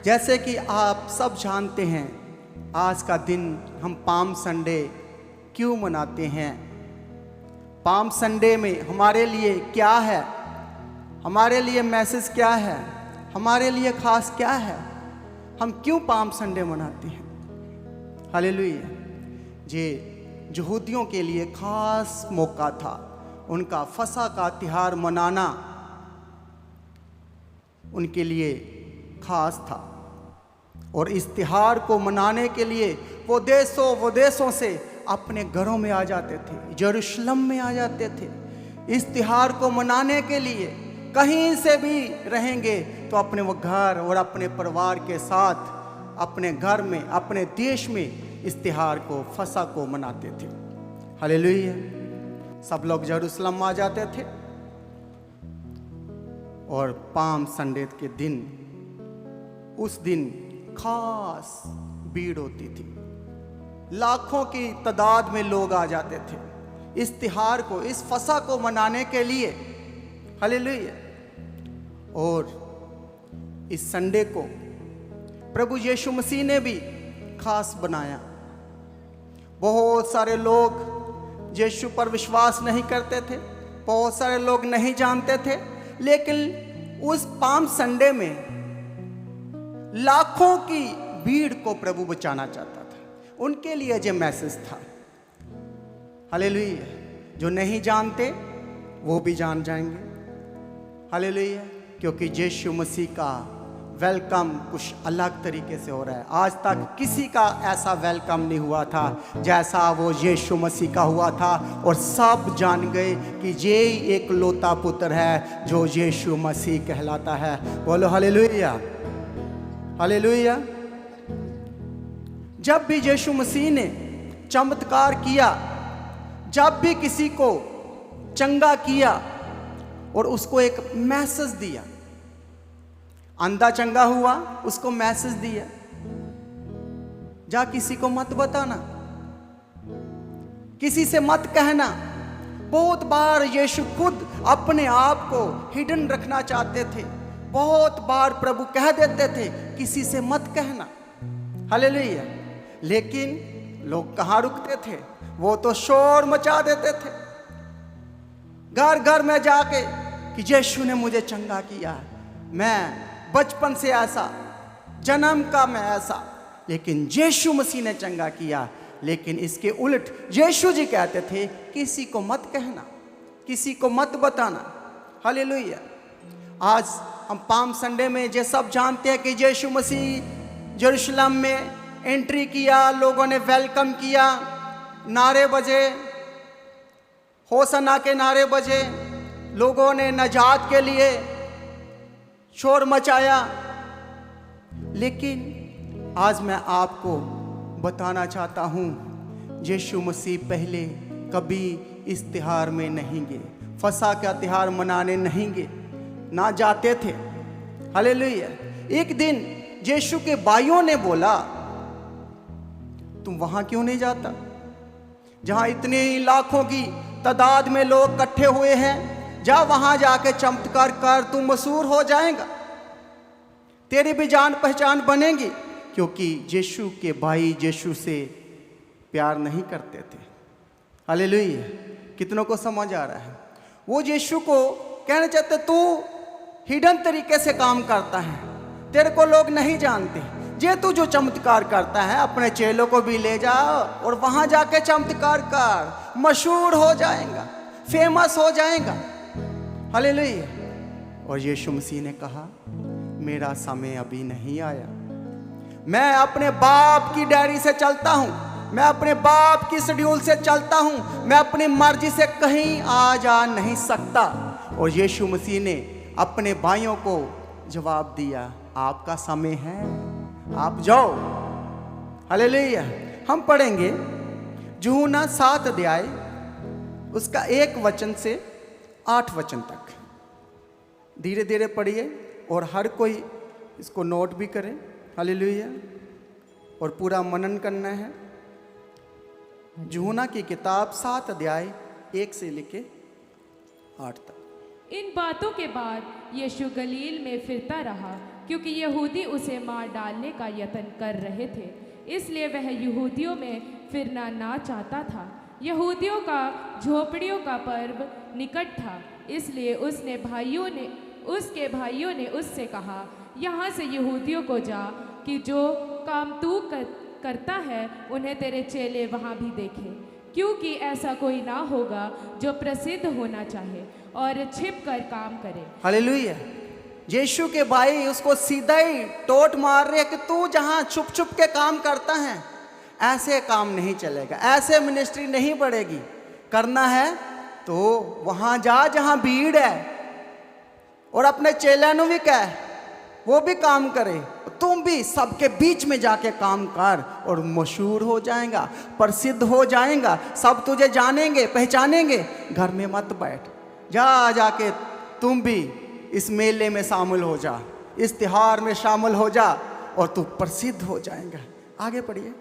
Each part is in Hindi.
जैसे कि आप सब जानते हैं, आज का दिन हम पाम संडे क्यों मनाते हैं। पाम संडे में हमारे लिए क्या है, हमारे लिए मैसेज क्या है, हमारे लिए खास क्या है, हम क्यों पाम संडे मनाते हैं। हालेलुया। ये यहूदियों के लिए खास मौका था, उनका फसह का त्योहार मनाना उनके लिए खास था। और इस त्योहार को मनाने के लिए वो देशों से अपने घरों में आ जाते थे, यरूशलेम में आ जाते थे। इस त्योहार को मनाने के लिए कहीं से भी रहेंगे तो अपने वो घर और अपने परिवार के साथ अपने घर में, अपने देश में इस त्योहार को, फसह को मनाते थे। हालेलुया। सब लोग यरूशलेम आ जाते थे और पाम संडे के दिन, उस दिन खास भीड़ होती थी। लाखों की तादाद में लोग आ जाते थे इस त्योहार को, इस फसह को मनाने के लिए। हालेलुया। और इस संडे को प्रभु यीशु मसीह ने भी खास बनाया। बहुत सारे लोग यीशु पर विश्वास नहीं करते थे, बहुत सारे लोग नहीं जानते थे, लेकिन उस पाम संडे में लाखों की भीड़ को प्रभु बचाना चाहता था। उनके लिए ये मैसेज था। हालेलुया। जो नहीं जानते वो भी जान जाएंगे। हालेलुया। क्योंकि यीशु मसीह का वेलकम कुछ अलग तरीके से हो रहा है। आज तक किसी का ऐसा वेलकम नहीं हुआ था जैसा वो यीशु मसीह का हुआ था। और सब जान गए कि ये एक लौता पुत्र है जो यीशु मसीह कहलाता है। बोलो हालेलुया। हालेलुया। जब भी यीशु मसीह ने चमत्कार किया, जब भी किसी को चंगा किया और उसको एक मैसेज दिया, अंधा चंगा हुआ, उसको मैसेज दिया, जा किसी को मत बताना, किसी से मत कहना। बहुत बार यीशु खुद अपने आप को हिडन रखना चाहते थे। बहुत बार प्रभु कह देते थे किसी से मत कहना। हालेलुया। लेकिन लोग कहाँ रुकते थे, वो तो शोर मचा देते थे घर घर में जाके कि यीशु ने मुझे चंगा किया, मैं बचपन से ऐसा, जन्म का मैं ऐसा, लेकिन यीशु मसीह ने चंगा किया। लेकिन इसके उलट यीशु जी कहते थे किसी को मत कहना, किसी को मत बताना। हालेलुया। आज हम पाम संडे में ये सब जानते हैं कि यीशु मसीह यरूशलेम में एंट्री किया, लोगों ने वेलकम किया, नारे बजे, होसना के नारे बजे, लोगों ने नजात के लिए शोर मचाया। लेकिन आज मैं आपको बताना चाहता हूँ, यीशु मसीह पहले कभी इस त्योहार में नहीं गए, फसह का त्योहार मनाने नहीं गए, ना जाते थे। हालेलुया। एक दिन यीशु के भाइयों ने बोला, तुम वहां क्यों नहीं जाता जहां इतने लाखों की तादाद में लोग इकट्ठे हुए हैं? जा वहां जाके चमत्कार कर, तू मशहूर हो जाएगा, तेरी भी जान पहचान बनेगी। क्योंकि यीशु के भाई यीशु से प्यार नहीं करते थे। हालेलुया। कितनों को समझ आ रहा है? वो यीशु को कहना चाहते, तू हिडन तरीके से काम करता है, तेरे को लोग नहीं जानते। ये तू जो चमत्कार करता है, अपने चेलों को भी ले जा और वहां जाके चमत्कार कर, मशहूर हो जाएगा, फेमस हो जाएगा। हालेलुया। और यीशु मसीह ने कहा, मेरा समय अभी नहीं आया। मैं अपने बाप की डायरी से चलता हूं, मैं अपने बाप की शेड्यूल से चलता हूं, मैं अपनी मर्जी से कहीं आ जा नहीं सकता। और यीशु मसीह ने अपने भाइयों को जवाब दिया, आपका समय है, आप जाओ। हालेलुया। हम पढ़ेंगे यूहन्ना 7 अध्याय उसका 1 वचन से 8 वचन तक। धीरे धीरे पढ़िए और हर कोई इसको नोट भी करे। हालेलुया। और पूरा मनन करना है। यूहन्ना की किताब 7 अध्याय 1 से लेके 8 तक। इन बातों के बाद यीशु गलील में फिरता रहा। क्योंकि यहूदी उसे मार डालने का यत्न कर रहे थे, इसलिए वह यहूदियों में फिरना ना चाहता था। यहूदियों का झोपड़ियों का पर्व निकट था, इसलिए उसके भाइयों ने उससे कहा, यहाँ से यहूदियों को जा कि जो काम तू करता है उन्हें तेरे चेले वहाँ भी देखें, क्योंकि ऐसा कोई ना होगा जो प्रसिद्ध होना चाहे और छिप कर काम करे। हालेलुया। यीशु के भाई उसको सीधा ही टोट मार रहे कि तू जहां छुप छुप के काम करता है, ऐसे काम नहीं चलेगा, ऐसे मिनिस्ट्री नहीं बढ़ेगी। करना है तो वहां जा जहां भीड़ है, और अपने चेले नु भी कह वो भी काम करे, तुम भी सबके बीच में जाके काम कर और मशहूर हो जाएगा, प्रसिद्ध हो जाएगा, सब तुझे जानेंगे पहचानेंगे। घर में मत बैठ, जा जाके तुम भी इस मेले में शामिल हो जा, इस त्योहार में शामिल हो जा और तू प्रसिद्ध हो जाएगा। आगे पढ़िए।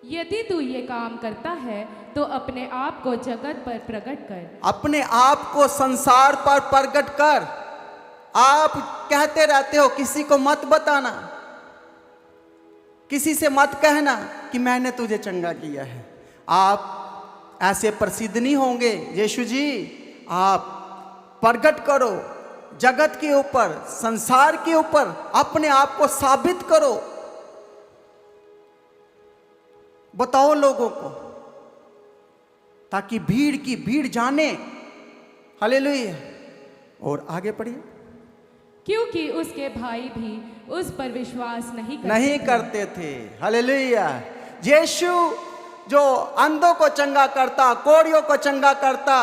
यदि तू ये काम करता है तो अपने आप को जगत पर प्रकट कर, अपने आप को संसार पर प्रकट कर। आप कहते रहते हो किसी को मत बताना, किसी से मत कहना कि मैंने तुझे चंगा किया है। आप ऐसे प्रसिद्ध नहीं होंगे। यीशु जी, आप प्रकट करो जगत के ऊपर, संसार के ऊपर, अपने आप को साबित करो, बताओ लोगों को, ताकि भीड़ की भीड़ जाने। हालेलुया। और आगे पढ़िए। क्योंकि उसके भाई भी उस पर विश्वास नहीं करते थे। हालेलुया। यीशु जो अंधों को चंगा करता, कोढ़ियों को चंगा करता,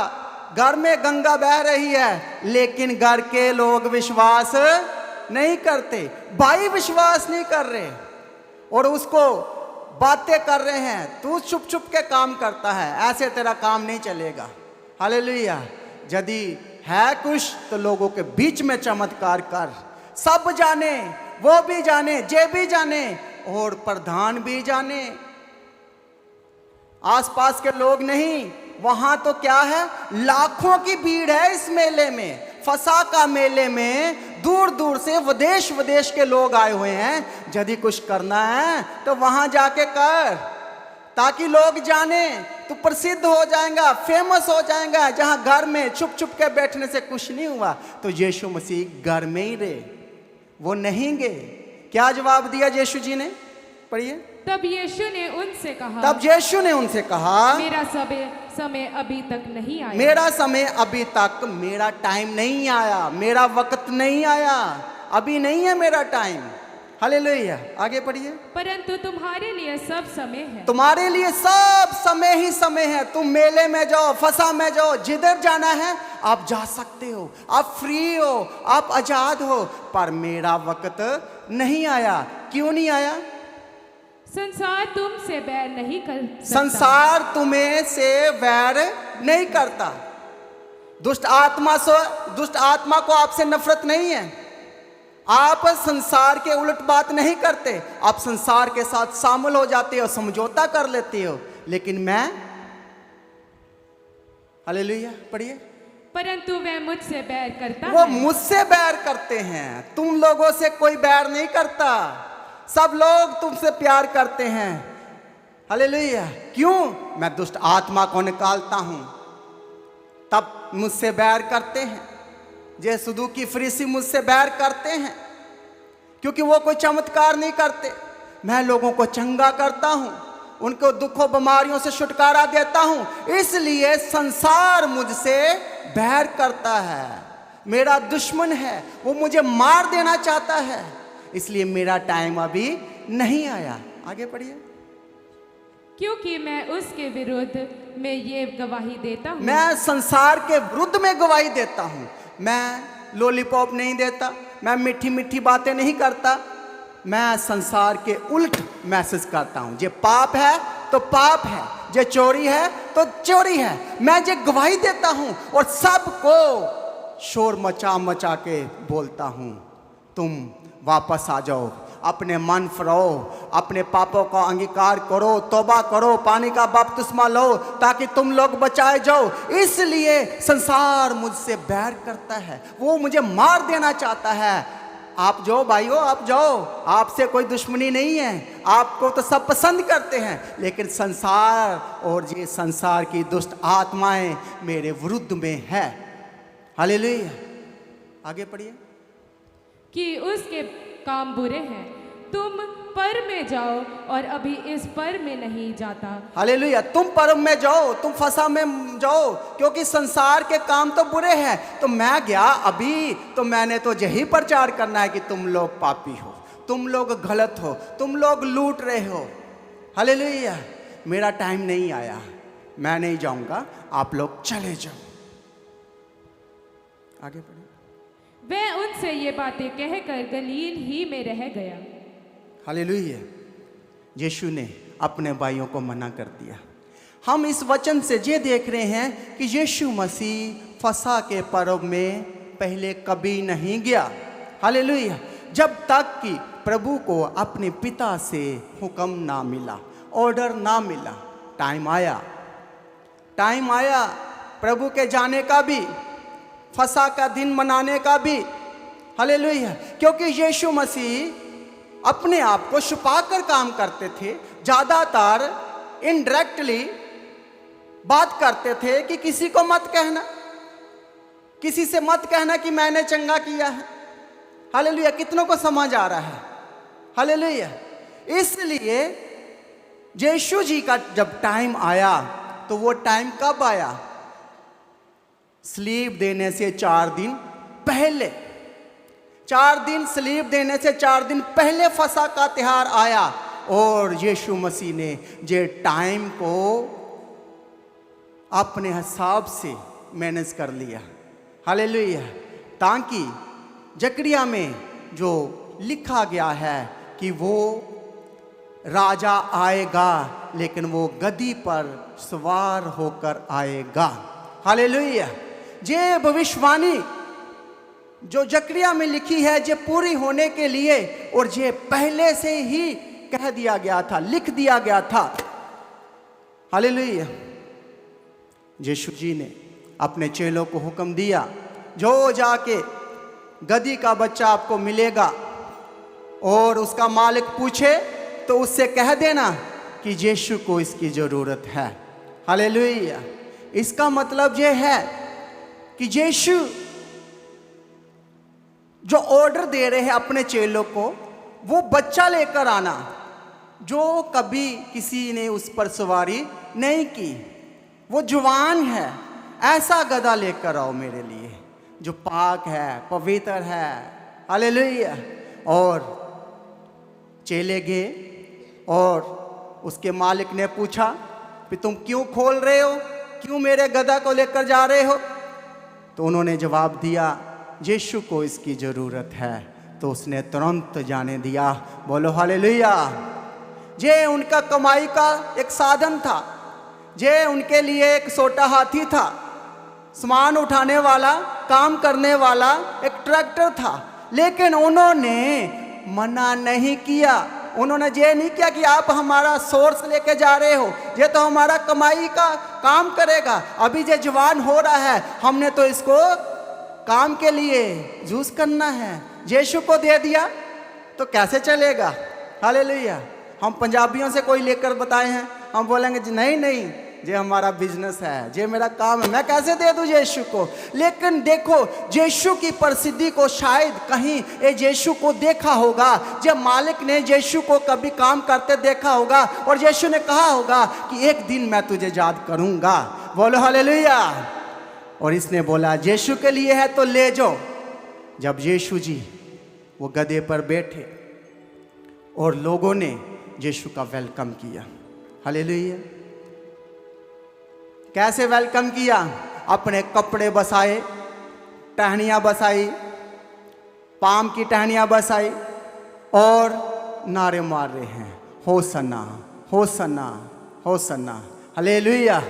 घर में गंगा बह रही है, लेकिन घर के लोग विश्वास नहीं करते, भाई विश्वास नहीं कर रहे और उसको बातें कर रहे हैं, तू छुप छुप के काम करता है, ऐसे तेरा काम नहीं चलेगा। हालेलुया। यदि है कुछ तो लोगों के बीच में चमत्कार कर, सब जाने, वो भी जाने, ये भी जाने और प्रधान भी जाने, आसपास के लोग नहीं। वहां तो क्या है, लाखों की भीड़ है इस मेले में, फसा का मेले में दूर दूर से विदेश विदेश के लोग आए हुए हैं। यदि कुछ करना है तो वहां जाके कर, ताकि लोग जाने, तू प्रसिद्ध हो जाएगा, फेमस हो जाएगा। जहां घर में छुप छुप के बैठने से कुछ नहीं हुआ, तो यीशु मसीह घर में ही रहे, वो नहीं गए। क्या जवाब दिया यीशु जी ने? पढ़िए। तब यीशु ने उनसे कहा, मेरा समय अभी तक नहीं आया, मेरा समय अभी तक, मेरा टाइम नहीं आया, मेरा वक्त नहीं आया, अभी नहीं है मेरा टाइम। हालेलुया। आगे पढ़िए। परंतु तुम्हारे लिए सब समय है, तुम्हारे लिए सब समय ही समय है। तुम मेले में जाओ, फसा में जाओ, जिधर जाना है आप जा सकते हो, आप फ्री हो, आप आजाद हो, पर मेरा वक्त नहीं आया। क्यों नहीं आया? संसार तुमसे बैर नहीं कर सकता, संसार तुम्हें से वैर नहीं करता। दुष्ट आत्मा को आपसे नफरत नहीं है। आप संसार के उलट बात नहीं करते, आप संसार के साथ शामिल हो जाते हो, समझौता कर लेते हो। लेकिन मैं, हालेलुया, पढ़िए। परंतु वह मुझसे बैर करता वो है, मुझसे बैर करते हैं। तुम लोगों से कोई बैर नहीं करता, सब लोग तुमसे प्यार करते हैं। हालेलुया। क्यों? मैं दुष्ट आत्मा को निकालता हूं, तब मुझसे बैर करते हैं। जे सदूकी फरीसी मुझसे बैर करते हैं, क्योंकि वो कोई चमत्कार नहीं करते। मैं लोगों को चंगा करता हूं, उनको दुखों बीमारियों से छुटकारा देता हूं, इसलिए संसार मुझसे बैर करता है, मेरा दुश्मन है, वो मुझे मार देना चाहता है, इसलिए मेरा टाइम अभी नहीं आया। आगे पढ़िए। क्योंकि मैं उसके विरुद्ध में ये गवाही देता हूँ, मैं संसार के विरुद्ध में गवाही देता हूँ। मैं लॉलीपॉप नहीं देता, मैं मीठी मीठी बातें नहीं करता, मैं संसार के उल्ट मैसेज करता हूँ। जे पाप है तो पाप है, जे चोरी है तो चोरी है। मैं जे गवाही देता हूँ और सबको शोर मचा मचा के बोलता हूँ, तुम वापस आ जाओ, अपने मन फिराओ, अपने पापों का अंगीकार करो, तौबा करो, पानी का बपतिस्मा लो, ताकि तुम लोग बचाए जाओ। इसलिए संसार मुझसे बैर करता है, वो मुझे मार देना चाहता है। आप जाओ भाइयों, आप जाओ, आपसे कोई दुश्मनी नहीं है, आपको तो सब पसंद करते हैं, लेकिन संसार और ये संसार की दुष्ट आत्माएं मेरे विरुद्ध में है। हालेलुया। आगे पढ़िए। कि उसके काम बुरे हैं, तुम पर में जाओ और अभी इस पर में नहीं जाता। हालेलुया। तुम परम में जाओ, तुम फसा में जाओ, क्योंकि संसार के काम तो बुरे हैं। तो मैं गया अभी, तो मैंने तो यही प्रचार करना है कि तुम लोग पापी हो, तुम लोग गलत हो, तुम लोग लूट रहे हो। हालेलुया। मेरा टाइम नहीं आया, मैं नहीं जाऊंगा, आप लोग चले जाओ। आगे बढ़िए। वह उनसे ये बातें कहकर गलील ही में रह गया। हालेलुया। यीशु ने अपने भाइयों को मना कर दिया। हम इस वचन से ये देख रहे हैं कि यीशु मसीह फसह के पर्व में पहले कभी नहीं गया। हालेलुया। जब तक कि प्रभु को अपने पिता से हुक्म ना मिला, ऑर्डर ना मिला। टाइम आया प्रभु के जाने का भी, फसह का दिन मनाने का भी। हालेलुया। क्योंकि यीशु मसीह अपने आप को छुपाकर काम करते थे, ज़्यादातर इनडायरेक्टली बात करते थे कि किसी को मत कहना, किसी से मत कहना कि मैंने चंगा किया है। हालेलुया। कितनों को समझ आ रहा है? हालेलुया। इसलिए यीशु जी का जब टाइम आया, तो वो टाइम कब आया? स्लीप देने से 4 दिन पहले, 4 दिन स्लीप देने से 4 दिन पहले फसह का त्योहार आया। और यीशु मसीह ने ये टाइम को अपने हिसाब से मैनेज कर लिया। हालेलुया। ताकि जकरिया में जो लिखा गया है कि वो राजा आएगा, लेकिन वो गद्दी पर सवार होकर आएगा। हालेलुया। ये भविष्यवाणी जो जकरिया में लिखी है, ये पूरी होने के लिए, और ये पहले से ही कह दिया गया था, लिख दिया गया था। हालेलुया। यीशु जी ने अपने चेलों को हुक्म दिया, जो जाके गधी का बच्चा आपको मिलेगा और उसका मालिक पूछे तो उससे कह देना कि यीशु को इसकी ज़रूरत है। हालेलुया। इसका मतलब ये है कि यीशु जो ऑर्डर दे रहे हैं अपने चेलों को, वो बच्चा लेकर आना जो कभी किसी ने उस पर सवारी नहीं की, वो जवान है, ऐसा गधा लेकर आओ मेरे लिए जो पाक है, पवित्र है। हालेलुया। और चेले गए और उसके मालिक ने पूछा कि तुम क्यों खोल रहे हो, क्यों मेरे गधा को लेकर जा रहे हो? तो उन्होंने जवाब दिया, यीशु को इसकी ज़रूरत है। तो उसने तुरंत जाने दिया। बोलो हालेलुया। ये उनका कमाई का एक साधन था, ये उनके लिए एक छोटा हाथी था, सामान उठाने वाला, काम करने वाला एक ट्रैक्टर था। लेकिन उन्होंने मना नहीं किया। उन्होंने ये नहीं किया कि आप हमारा सोर्स लेके जा रहे हो, ये तो हमारा कमाई का काम करेगा, अभी ये जवान हो रहा है, हमने तो इसको काम के लिए यूज करना है। यीशु को दे दिया तो कैसे चलेगा? हालेलुया। हम पंजाबियों से कोई लेकर बताए हैं, हम बोलेंगे नहीं नहीं, ये हमारा बिजनेस है, ये मेरा काम है, मैं कैसे दे दूं यीशु को? लेकिन देखो, यीशु की प्रसिद्धि को शायद कहीं ये यीशु को देखा होगा, जब मालिक ने यीशु को कभी काम करते देखा होगा और यीशु ने कहा होगा कि एक दिन मैं तुझे याद करूंगा। बोलो हालेलुया। और इसने बोला यीशु के लिए है तो ले जाओ। जब यीशु जी वो गधे पर बैठे और लोगों ने यीशु का वेलकम किया। हालेलुया। कैसे वेलकम किया? अपने कपड़े बसाए, टहनियाँ बसाई, पाम की टहनियाँ बसाई और नारे मार रहे हैं, होसन्ना होसन्ना होसन्ना। हालेलुया।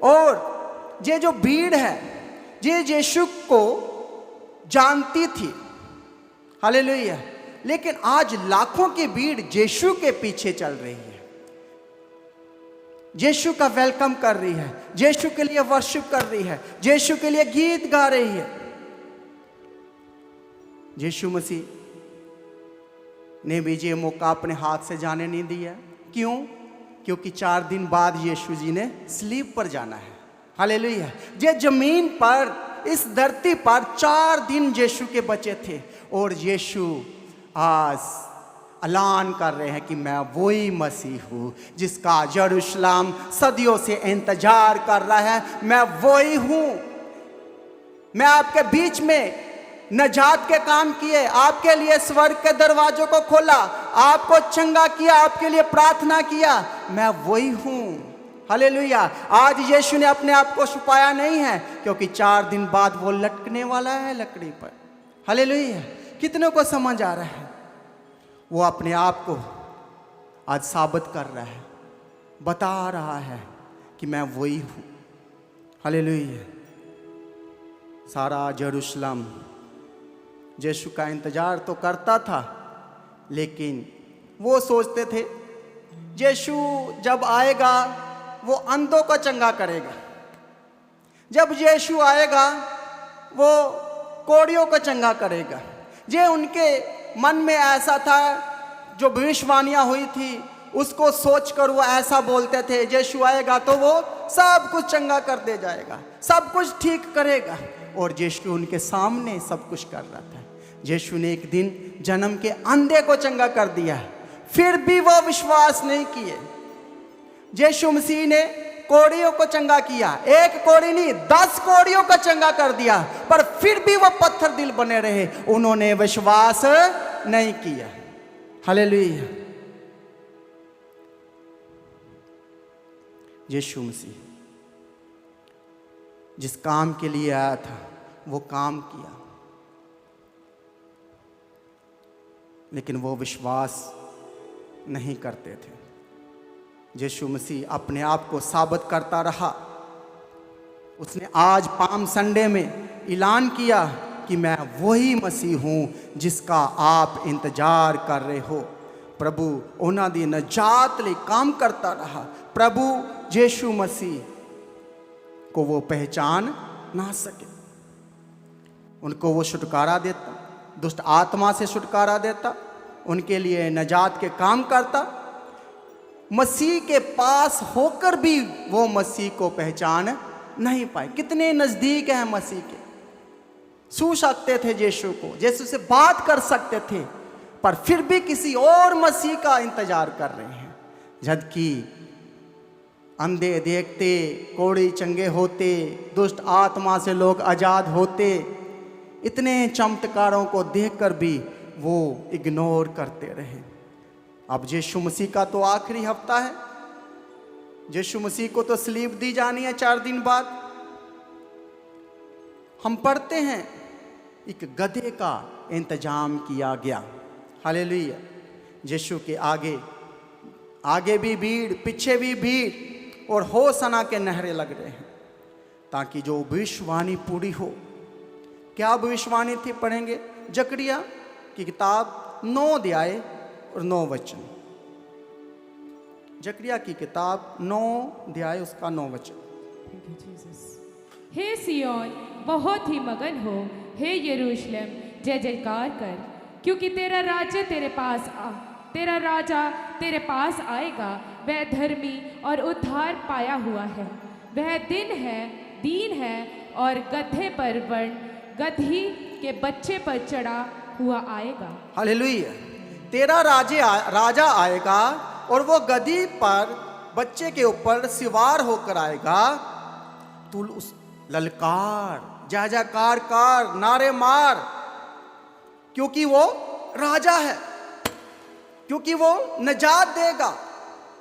और ये जो भीड़ है, ये यीशु को जानती थी। हालेलुया। लेकिन आज लाखों की भीड़ यीशु के पीछे चल रही है, यीशु का वेलकम कर रही है, यीशु के लिए वर्शिप कर रही है, यीशु के लिए गीत गा रही है। यीशु मसीह ने भी ये मौका अपने हाथ से जाने नहीं दिया। क्यों? क्योंकि 4 दिन बाद यीशु जी ने स्लीप पर जाना है। हालेलुया। ये जमीन पर, इस धरती पर 4 दिन यीशु के बचे थे और यीशु आज ऐलान कर रहे हैं कि मैं वही मसीह हूँ जिसका यरूशलेम सदियों से इंतजार कर रहा है। मैं वही हूँ। मैं आपके बीच में नजात के काम किए, आपके लिए स्वर्ग के दरवाजों को खोला, आपको चंगा किया, आपके लिए प्रार्थना किया। मैं वही हूँ। हालेलुया। आज यीशु ने अपने आप को छुपाया नहीं है, क्योंकि 4 दिन बाद वो लटकने वाला है लकड़ी पर। हालेलुया। कितनों को समझ आ रहा है? वो अपने आप को आज साबित कर रहा है, बता रहा है कि मैं वही हूँ। हालेलुया। सारा यरूशलेम यीशु का इंतजार तो करता था, लेकिन वो सोचते थे यीशु जब आएगा वो अंधों को चंगा करेगा, जब यीशु आएगा वो कोढ़ियों को चंगा करेगा। ये उनके मन में ऐसा था, जो भविष्यवाणियां हुई थी उसको सोचकर वो ऐसा बोलते थे, यीशु आएगा तो वो सब कुछ चंगा कर दे जाएगा, सब कुछ ठीक करेगा। और यीशु उनके सामने सब कुछ कर रहा था। यीशु ने एक दिन जन्म के अंधे को चंगा कर दिया, फिर भी वो विश्वास नहीं किए। यीशु मसीह ने कोढ़ियों को चंगा किया, एक कोढ़ी नहीं 10 कोढ़ियों को चंगा कर दिया, पर फिर भी वो पत्थर दिल बने रहे, उन्होंने विश्वास नहीं किया। हालेलुया। यीशु मसीह जिस काम के लिए आया था वो काम किया, लेकिन वो विश्वास नहीं करते थे। यीशु मसीह अपने आप को साबित करता रहा। उसने आज पाम संडे में ऐलान किया कि मैं वही मसीह हूँ जिसका आप इंतजार कर रहे हो। प्रभु उन्होंने दी नजात लिए काम करता रहा। प्रभु यीशु मसीह को वो पहचान ना सके, उनको वो छुटकारा देता, दुष्ट आत्मा से छुटकारा देता, उनके लिए नजात के काम करता। मसीह के पास होकर भी वो मसीह को पहचान नहीं पाए। कितने नज़दीक हैं मसीह के, छू सकते थे यीशु को, यीशु से बात कर सकते थे, पर फिर भी किसी और मसीह का इंतजार कर रहे हैं। जबकि अंधे देखते, कोढ़ी चंगे होते, दुष्ट आत्मा से लोग आज़ाद होते, इतने चमत्कारों को देखकर भी वो इग्नोर करते रहे। अब यीशु मसीह का तो आखिरी हफ्ता है, यीशु मसीह को तो स्लीप दी जानी है 4 दिन बाद। हम पढ़ते हैं एक गधे का इंतजाम किया गया। हालेलुया। यीशु के आगे आगे भी भीड़, पीछे भी भीड़, और होसना के नहरे लग रहे हैं, ताकि जो भविष्यवाणी पूरी हो। क्या भविष्यवाणी थी? पढ़ेंगे जकरिया की किताब 9 अध्याय और 9 वचन। जकरिया की किताब 9 अध्याय उसका 9 वचन। हे सियोन बहुत ही मगन हो, हे यरूशलेम जय जयकार कर, क्योंकि तेरा राजा तेरे पास आएगा। वह धर्मी और उद्धार पाया हुआ है। वह दीन है और गधे पर गधी के बच्चे पर चढ़ा हुआ आएगा। हालेलुया। तेरा राजा आएगा और वो गधी पर बच्चे के ऊपर सवार होकर आएगा। तू उस ललकार, जयजयकार कर, नारे मार, क्योंकि वो राजा है, क्योंकि वो नजात देगा।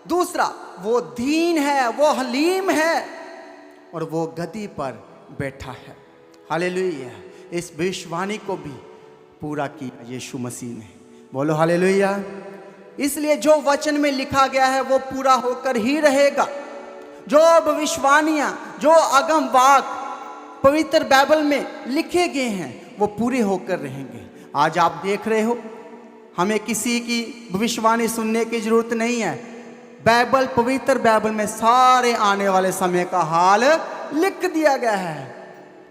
दूसरा, वो दीन है, वो हलीम है, और वो गद्दी पर बैठा है। हालेलुया। इस भविष्यवाणी को भी पूरा किया यीशु मसीह ने। बोलो हालेलुया। इसलिए जो वचन में लिखा गया है वो पूरा होकर ही रहेगा। जो भविष्यवाणियां, जो अगम वाक पवित्र बाइबल में लिखे गए हैं वो पूरे होकर रहेंगे। आज आप देख रहे हो, हमें किसी की भविष्यवाणी सुनने की जरूरत नहीं है। बाइबल, पवित्र बाइबल में सारे आने वाले समय का हाल लिख दिया गया है।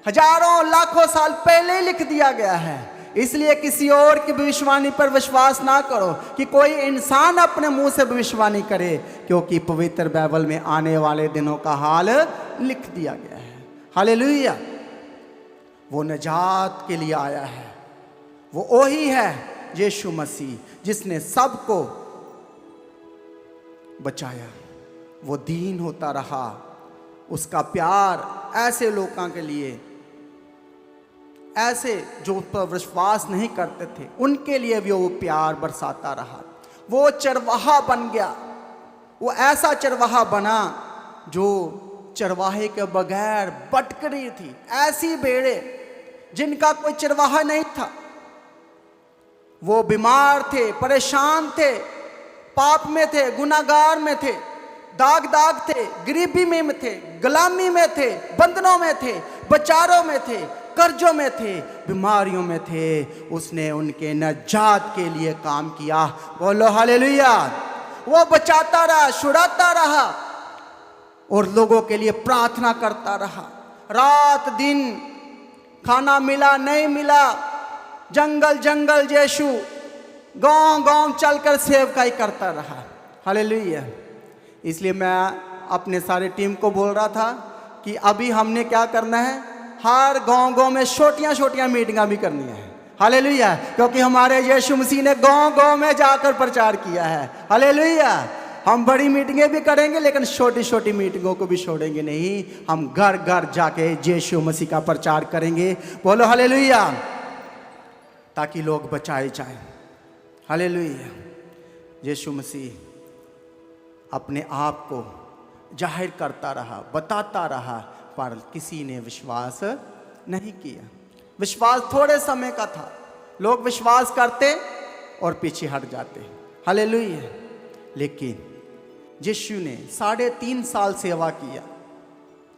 हजारों लाखों साल पहले ही लिख दिया गया है। इसलिए किसी और की भविष्यवाणी पर विश्वास ना करो कि कोई इंसान अपने मुंह से भविष्यवाणी करे, क्योंकि पवित्र बाइबल में आने वाले दिनों का हाल लिख दिया गया है। हालेलुया। वो निजात के लिए आया है, वो वही है यीशु मसीह जिसने सबको बचाया। वो दीन होता रहा, उसका प्यार ऐसे लोगों के लिए, ऐसे जो पर विश्वास नहीं करते थे उनके लिए भी वो प्यार बरसाता रहा। वो चरवाहा बन गया, वो ऐसा चरवाहा बना जो चरवाहे के बगैर भटक रही थी। ऐसी भेड़े जिनका कोई चरवाहा नहीं था, वो बीमार थे, परेशान थे, पाप में थे, गुनाहगार में थे, दाग थे, गरीबी में थे, गुलामी में थे, बंधनों में थे, बचारों में थे, कर्जों में थे, बीमारियों में थे। उसने उनके निजात के लिए काम किया। बोलो हालेलुया। वो बचाता रहा, छुड़ाता रहा और लोगों के लिए प्रार्थना करता रहा। रात दिन खाना मिला नहीं मिला, जंगल जंगल यीशु गांव गांव चलकर सेवकाई करता रहा। हालेलुया। इसलिए मैं अपने सारे टीम को बोल रहा था कि अभी हमने क्या करना है, हर गांव गांव में छोटियां छोटियां मीटिंगां भी करनी है। हालेलुया। क्योंकि हमारे यीशु मसीह ने गांव गांव में जाकर प्रचार किया है। हालेलुया। हम बड़ी मीटिंगें भी करेंगे लेकिन छोटी छोटी मीटिंगों को भी छोड़ेंगे नहीं। हम घर घर जाके यीशु मसीह का प्रचार करेंगे। बोलो हालेलुया। ताकि लोग बचाए जाएं। हालेलुया। यीशु मसीह अपने आप को जाहिर करता रहा, बताता रहा, पर किसी ने विश्वास नहीं किया। विश्वास थोड़े समय का था, लोग विश्वास करते और पीछे हट जाते। हालेलुया। लेकिन यीशु ने 3.5 साल सेवा किया।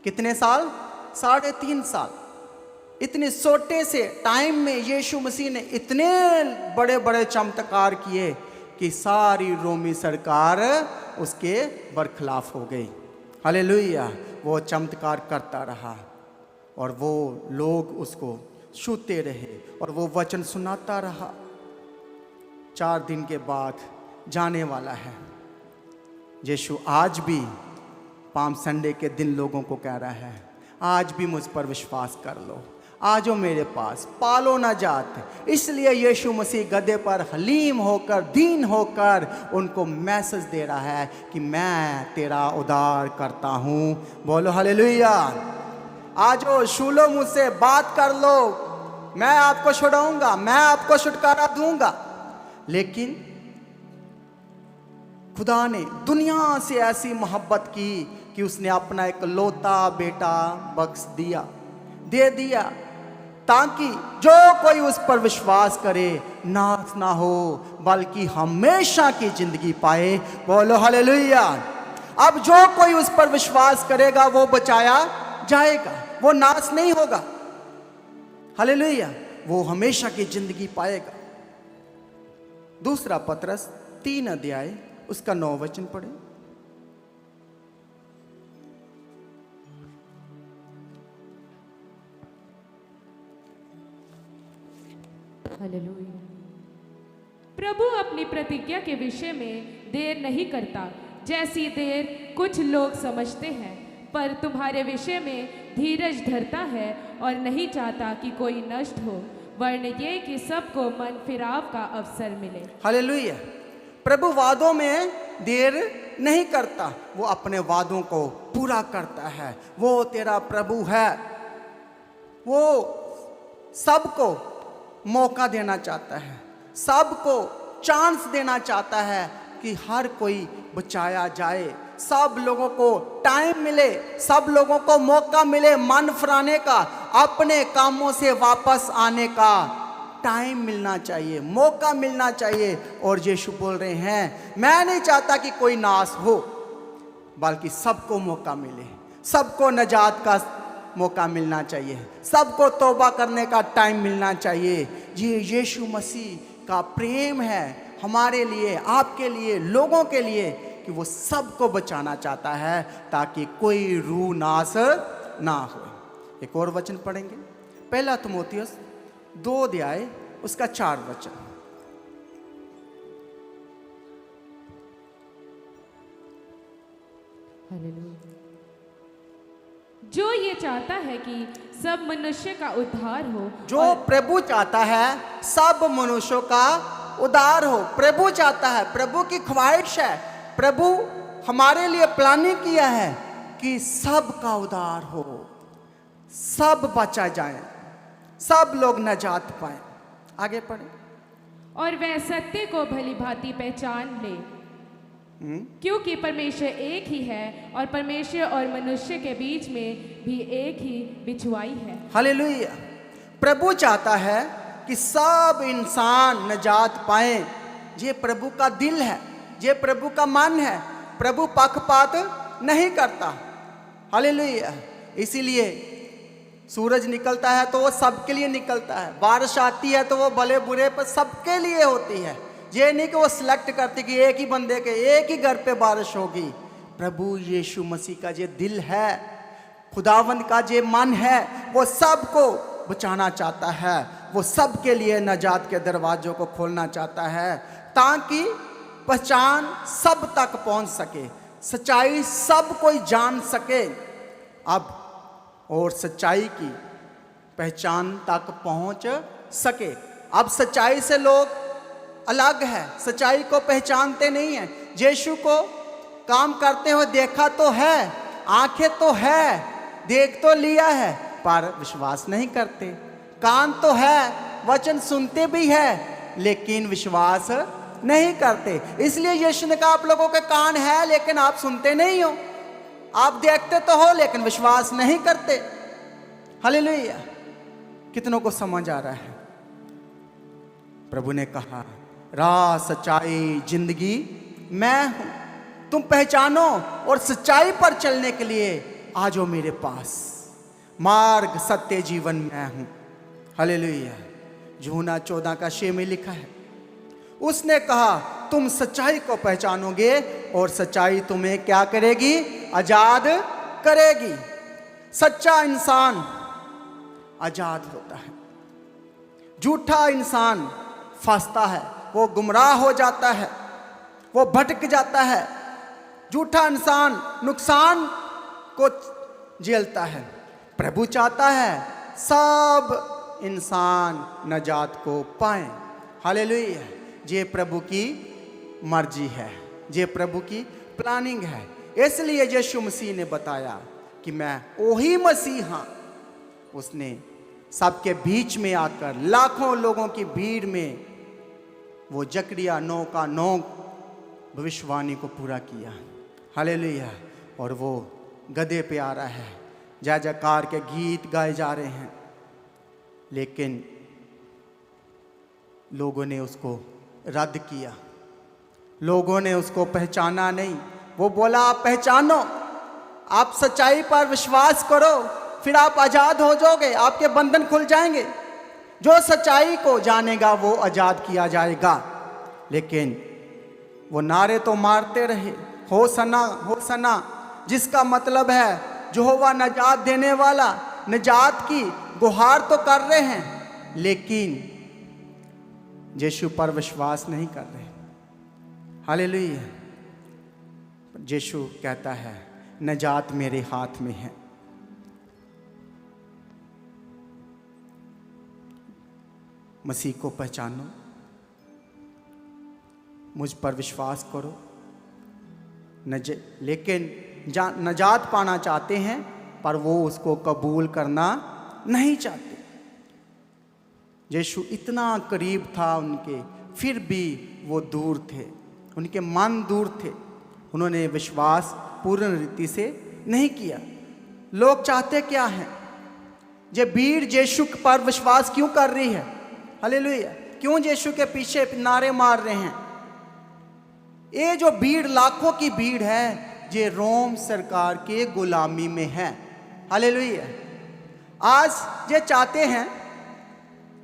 कितने साल? 3.5 साल। इतने छोटे से टाइम में यीशु मसीह ने इतने बड़े बड़े चमत्कार किए कि सारी रोमी सरकार उसके बरखिलाफ हो गई। हालेलुया। वो चमत्कार करता रहा और वो लोग उसको छूते रहे और वो वचन सुनाता रहा। 4 दिन के बाद जाने वाला है। यीशु आज भी पाम संडे के दिन लोगों को कह रहा है, आज भी मुझ पर विश्वास कर लो, आजो मेरे पास, पालो ना जात। इसलिए यीशु मसीह गधे पर हलीम होकर, दीन होकर उनको मैसेज दे रहा है कि मैं तेरा उद्धार करता हूँ। बोलो हालेलुया। आजो छू लो मुझसे, बात कर लो, मैं आपको छुड़ाऊंगा, मैं आपको छुटकारा दूंगा। लेकिन खुदा ने दुनिया से ऐसी मोहब्बत की कि उसने अपना एक लौता बेटा बख्श दिया, दे दिया, ताकि जो कोई उस पर विश्वास करे नाश ना हो बल्कि हमेशा की जिंदगी पाए। बोलो हालेलुया। अब जो कोई उस पर विश्वास करेगा वो बचाया जाएगा, वो नाश नहीं होगा। हालेलुया। वो हमेशा की जिंदगी पाएगा। 2 पतरस 3 अध्याय उसका 9 वचन पढ़े। हालेलुया। प्रभु अपनी प्रतिज्ञा के विषय में देर नहीं करता, जैसी देर कुछ लोग समझते हैं, पर तुम्हारे विषय में धीरज धरता है और नहीं चाहता कि कोई नष्ट हो, वरन ये कि सबको मन फिराव का अवसर मिले। हालेलुया। प्रभु वादों में देर नहीं करता, वो अपने वादों को पूरा करता है। वो तेरा प्रभु है। वो सबको मौका देना चाहता है, सबको चांस देना चाहता है कि हर कोई बचाया जाए, सब लोगों को टाइम मिले, सब लोगों को मौका मिले मन फिराने का, अपने कामों से वापस आने का टाइम मिलना चाहिए, मौका मिलना चाहिए। और यीशु बोल रहे हैं, मैं नहीं चाहता कि कोई नाश हो बल्कि सबको मौका मिले, सबको निजात का मौका मिलना चाहिए, सबको तौबा करने का टाइम मिलना चाहिए। ये यीशु मसीह का प्रेम है हमारे लिए, आपके लिए, लोगों के लिए, कि वो सबको बचाना चाहता है ताकि कोई रूह नाश ना हो। एक और वचन पढ़ेंगे, 1 तिमोथियुस 2 अध्याय उसका 4 वचन। हालेलुया। जो ये चाहता है कि सब मनुष्य का उद्धार हो, जो प्रभु चाहता है सब मनुष्यों का उद्धार हो। प्रभु चाहता है, प्रभु की ख्वाहिश है, प्रभु हमारे लिए प्लानिंग किया है कि सब का उद्धार हो, सब बचा जाए, सब लोग नजात पाए। आगे पढ़े। और वह सत्य को भली भांति पहचान ले, क्योंकि परमेश्वर एक ही है और परमेश्वर और मनुष्य के बीच में भी एक ही बिछुआई है। हालेलुया। प्रभु चाहता है कि सब इंसान नजात पाए। ये प्रभु का दिल है, ये प्रभु का मन है। प्रभु पक्षपात नहीं करता। हालेलुया। इसीलिए सूरज निकलता है तो वो सबके लिए निकलता है, बारिश आती है तो वो भले बुरे पर सबके लिए होती है। ये नहीं कि वो सिलेक्ट करती कि एक ही बंदे के एक ही घर पे बारिश होगी। प्रभु यीशु मसीह का ये दिल है, खुदावंद का ये मन है, वो सबको बचाना चाहता है, वो सबके लिए नजात के दरवाजों को खोलना चाहता है, ताकि पहचान सब तक पहुंच सके, सच्चाई सब कोई जान सके। अब और सच्चाई की पहचान तक पहुंच सके। अब सच्चाई से लोग अलग है, सच्चाई को पहचानते नहीं है। यीशु को काम करते हुए देखा तो है, आंखें तो है, देख तो लिया है, पर विश्वास नहीं करते। कान तो है, वचन सुनते भी है, लेकिन विश्वास नहीं करते। इसलिए यीशु ने कहा आप लोगों के कान है लेकिन आप सुनते नहीं हो, आप देखते तो हो लेकिन विश्वास नहीं करते। हालेलुया। कितनों को समझ आ रहा है? प्रभु ने कहा राह सच्चाई जिंदगी मैं हूं, तुम पहचानो और सच्चाई पर चलने के लिए आ जाओ मेरे पास। मार्ग सत्य जीवन मैं हूं। हालेलुया। यूहन्ना 14:6 में लिखा है, उसने कहा तुम सच्चाई को पहचानोगे और सच्चाई तुम्हें क्या करेगी? आजाद करेगी। सच्चा इंसान आजाद होता है, झूठा इंसान फंसता है, वो गुमराह हो जाता है, वो भटक जाता है। झूठा इंसान नुकसान को झेलता है। प्रभु चाहता है सब इंसान नजात को पाएं। हालेलुया। ये प्रभु की मर्जी है, ये प्रभु की प्लानिंग है। इसलिए यीशु मसीह ने बताया कि मैं वही मसीह हां। उसने सबके बीच में आकर लाखों लोगों की भीड़ में वो जकरिया 9:9 भविष्यवाणी को पूरा किया। हालेलुया। और वो गधे पे आ रहा है, जय जयकार के गीत गाए जा रहे हैं, लेकिन लोगों ने उसको रद्द किया, लोगों ने उसको पहचाना नहीं। वो बोला आप पहचानो, आप सच्चाई पर विश्वास करो, फिर आप आजाद हो जाओगे, आपके बंधन खुल जाएंगे। जो सच्चाई को जानेगा वो आजाद किया जाएगा। लेकिन वो नारे तो मारते रहे, होसना होसना, जिसका मतलब है यहोवा नजात देने वाला, नजात की गुहार तो कर रहे हैं, लेकिन यीशु पर विश्वास नहीं कर रहे। हालेलुया। यीशु कहता है नजात मेरे हाथ में है। मसीह को पहचानो, मुझ पर विश्वास करो। लेकिन नजात पाना चाहते हैं पर वो उसको कबूल करना नहीं चाहते। यीशु इतना करीब था उनके, फिर भी वो दूर थे, उनके मन दूर थे। उन्होंने विश्वास पूर्ण रीति से नहीं किया। लोग चाहते क्या हैं? ये भीड़ यीशु पर विश्वास क्यों कर रही है? हालेलुया। क्यों यीशु के पीछे नारे मार रहे हैं? ये जो भीड़, लाखों की भीड़ है, ये रोम सरकार के गुलामी में है। हालेलुया। आज ये चाहते हैं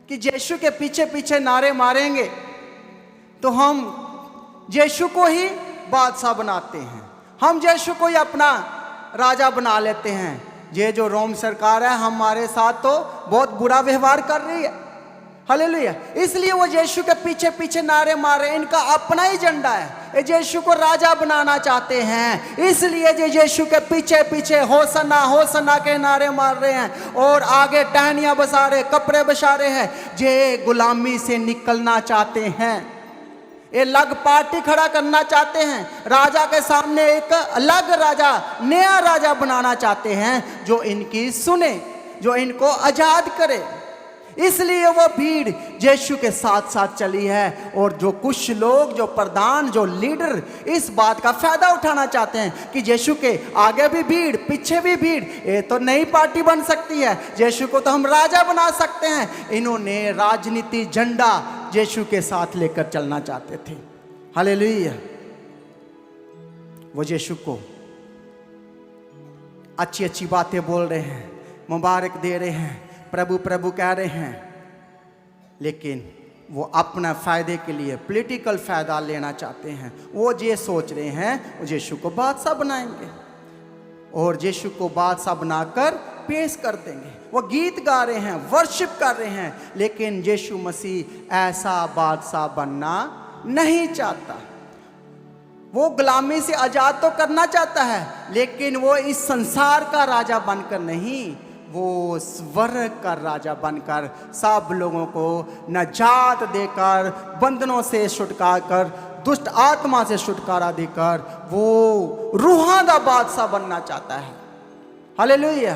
कि यीशु के पीछे पीछे नारे मारेंगे तो हम यीशु को ही बादशाह बनाते हैं, हम यीशु को ही अपना राजा बना लेते हैं। ये जो रोम सरकार है हमारे साथ तो बहुत बुरा व्यवहार कर रही है, हालेलुया। इसलिए वो यीशु के पीछे पीछे नारे मार रहे हैं। इनका अपना ही एजेंडा है, ये यीशु को राजा बनाना चाहते हैं। इसलिए ये यीशु के पीछे पीछे होसना होसना के नारे मार रहे हैं और आगे टहनियां बसा रहे, कपड़े बसा रहे हैं। ये गुलामी से निकलना चाहते हैं, ये अलग पार्टी खड़ा करना चाहते हैं, राजा के सामने एक अलग राजा, नया राजा बनाना चाहते हैं जो इनकी सुने, जो इनको आजाद करे। इसलिए वो भीड़ यीशु के साथ साथ चली है। और जो कुछ लोग, जो प्रधान, जो लीडर इस बात का फायदा उठाना चाहते हैं कि यीशु के आगे भी भीड़, पीछे भी भीड़, ये तो नई पार्टी बन सकती है, यीशु को तो हम राजा बना सकते हैं। इन्होंने राजनीति झंडा यीशु के साथ लेकर चलना चाहते थे। हालेलुया। वो यीशु को अच्छी अच्छी बातें बोल रहे हैं, मुबारक दे रहे हैं, प्रभु प्रभु कह रहे हैं, लेकिन वो अपना फ़ायदे के लिए पॉलिटिकल फ़ायदा लेना चाहते हैं। वो ये सोच रहे हैं वो यीशु को बादशाह बनाएंगे और यीशु को बादशाह बनाकर पेश कर देंगे। वो गीत गा रहे हैं, वर्शिप कर रहे हैं, लेकिन यीशु मसीह ऐसा बादशाह बनना नहीं चाहता। वो गुलामी से आज़ाद तो करना चाहता है, लेकिन वो इस संसार का राजा बनकर नहीं, वो स्वर्ग का राजा बनकर सब लोगों को नजात देकर, बंधनों से छुटकार कर, दुष्ट आत्मा से छुटकारा देकर वो रूहां का बादशाह बनना चाहता है। हालेलुया।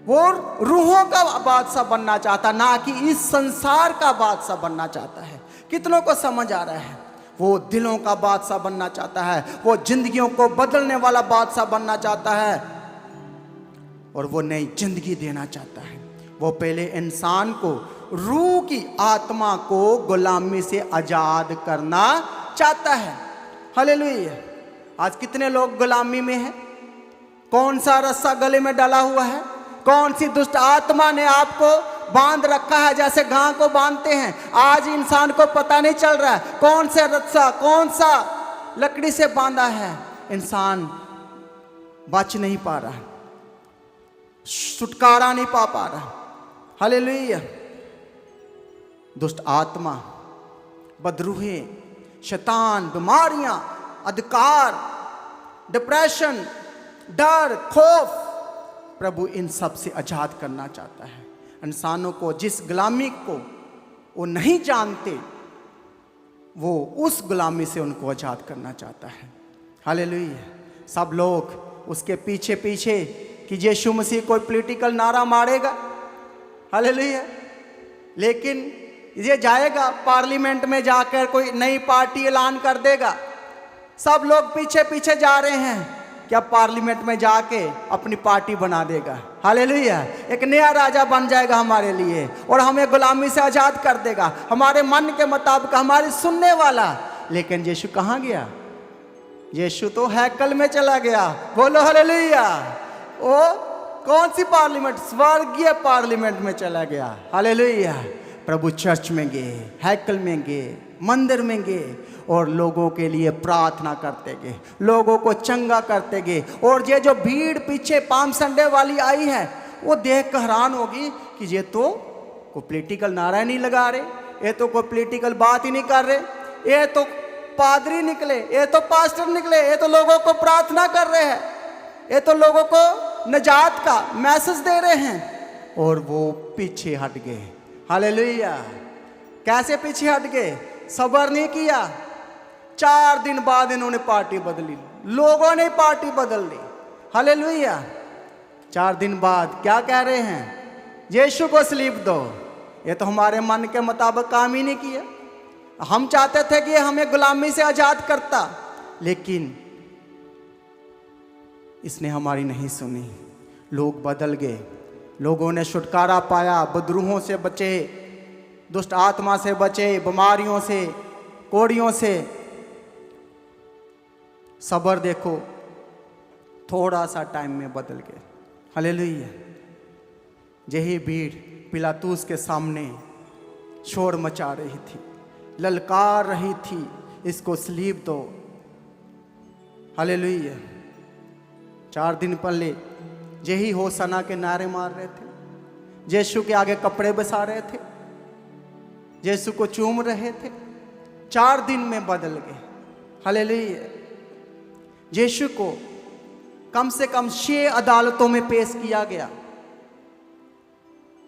वो रूहों का बादशाह बनना चाहता, ना कि इस संसार का बादशाह बनना चाहता है। कितनों को समझ आ रहा है? वो दिलों का बादशाह बनना चाहता है, वो जिंदगियों को बदलने वाला बादशाह बनना चाहता है और वो नई जिंदगी देना चाहता है। वो पहले इंसान को, रूह की आत्मा को गुलामी से आजाद करना चाहता है। हालेलुया। आज कितने लोग गुलामी में हैं? कौन सा रस्सा गले में डाला हुआ है? कौन सी दुष्ट आत्मा ने आपको बांध रखा है जैसे गां को बांधते हैं? आज इंसान को पता नहीं चल रहा है कौन से रस्सा, कौन सा लकड़ी से बांधा है। इंसान बच नहीं पा रहा, छुटकारा नहीं पा रहा। हालेलुया। दुष्ट आत्मा, बदरूहे, शैतान, बीमारियां, अंधकार, डिप्रेशन, डर, खौफ, प्रभु इन सब से आजाद करना चाहता है इंसानों को। जिस गुलामी को वो नहीं जानते, वो उस गुलामी से उनको आजाद करना चाहता है। हालेलुया। सब लोग उसके पीछे पीछे कि यीशु मसीह कोई पॉलिटिकल नारा मारेगा। हालेलुया। लेकिन ये जाएगा पार्लियामेंट में जाकर कोई नई पार्टी ऐलान कर देगा। सब लोग पीछे पीछे जा रहे हैं क्या पार्लियामेंट में जाके अपनी पार्टी बना देगा। हालेलुया। एक नया राजा बन जाएगा हमारे लिए और हमें गुलामी से आज़ाद कर देगा, हमारे मन के मुताबिक, हमारी सुनने वाला। लेकिन यीशु कहाँ गया? यीशु तो हैकल में चला गया। बोलो हालेलुया। वो कौन सी पार्लियामेंट? स्वर्गीय पार्लियामेंट में चला गया। हालेलुया। प्रभु चर्च में गए, हैकल में गए, मंदिर में गए और लोगों के लिए प्रार्थना करते गए, लोगों को चंगा करते गए। और ये जो भीड़ पीछे पाम संडे वाली आई है, वो देख कर हैरान होगी कि ये तो कोई पॉलिटिकल नारा नहीं लगा रहे, ये तो कोई पॉलिटिकल बात ही नहीं कर रहे, ये तो पादरी निकले, ये तो पास्टर निकले, ये तो लोगों को प्रार्थना कर रहे हैं, ये तो लोगों को नजात का मैसेज दे रहे हैं। और वो पीछे हट गए। हालेलुया। कैसे पीछे हट गए? सब्र नहीं किया। 4 दिन बाद इन्होंने पार्टी बदली, लोगों ने पार्टी बदल ली। हालेलुया। 4 दिन बाद क्या कह रहे हैं? यीशु को सलीब दो। ये तो हमारे मन के मुताबिक काम ही नहीं किया। हम चाहते थे कि हमें गुलामी से आजाद करता, लेकिन इसने हमारी नहीं सुनी। लोग बदल गए, लोगों ने छुटकारा पाया, बदरूहों से बचे, दुष्ट आत्मा से बचे, बीमारियों से, कोड़ियों से। सब्र देखो, थोड़ा सा टाइम में बदल गए। हालेलुया। यही भीड़ पिलातूस के सामने शोर मचा रही थी, ललकार रही थी, इसको सलीब दो। हालेलुया। 4 दिन पहले यही होसना के नारे मार रहे थे, यीशु के आगे कपड़े बसा रहे थे, यीशु को चूम रहे थे, 4 दिन में बदल गए। हालेलुया। यीशु को कम से कम 6 अदालतों में पेश किया गया।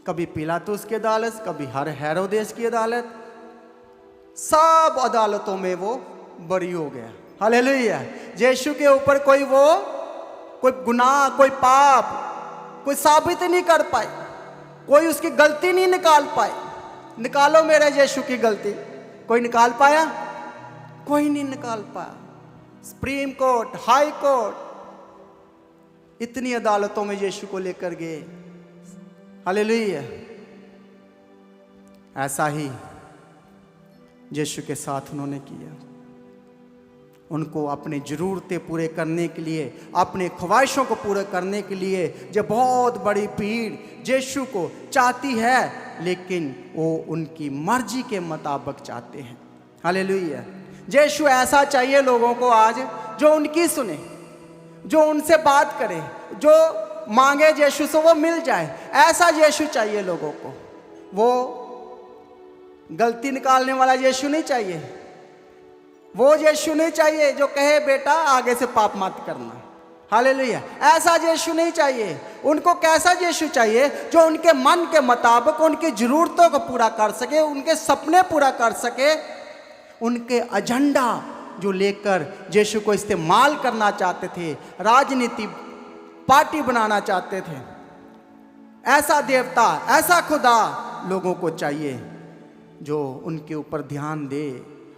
कभी पिलातुस की अदालत, कभी हेरोदेस की अदालत, सब अदालतों में वो बरी हो गया। हालेलुया। यीशु के ऊपर कोई गुनाह, कोई पाप कोई साबित नहीं कर पाए, कोई उसकी गलती नहीं निकाल पाए। निकालो मेरे यीशु की गलती, कोई निकाल पाया? कोई नहीं निकाल पाया। सुप्रीम कोर्ट, हाई कोर्ट, इतनी अदालतों में यीशु को लेकर गए। हालेलुया। ऐसा ही यीशु के साथ उन्होंने किया। उनको अपनी ज़रूरतें पूरे करने के लिए, अपने ख्वाहिशों को पूरे करने के लिए, जो बहुत बड़ी भीड़ यीशु को चाहती है, लेकिन वो उनकी मर्जी के मुताबिक चाहते हैं। हालेलुया। यीशु ऐसा चाहिए लोगों को आज, जो उनकी सुने, जो उनसे बात करे, जो मांगे यीशु से वो मिल जाए। ऐसा यीशु चाहिए लोगों को। वो गलती निकालने वाला यीशु नहीं चाहिए। वो यीशु नहीं चाहिए जो कहे बेटा आगे से पाप मत करना। हालेलुया। ऐसा यीशु नहीं चाहिए। उनको कैसा यीशु चाहिए? जो उनके मन के मुताबिक उनकी ज़रूरतों को पूरा कर सके, उनके सपने पूरा कर सके, उनके एजेंडा जो लेकर यीशु को इस्तेमाल करना चाहते थे, राजनीति पार्टी बनाना चाहते थे। ऐसा देवता, ऐसा खुदा लोगों को चाहिए जो उनके ऊपर ध्यान दे,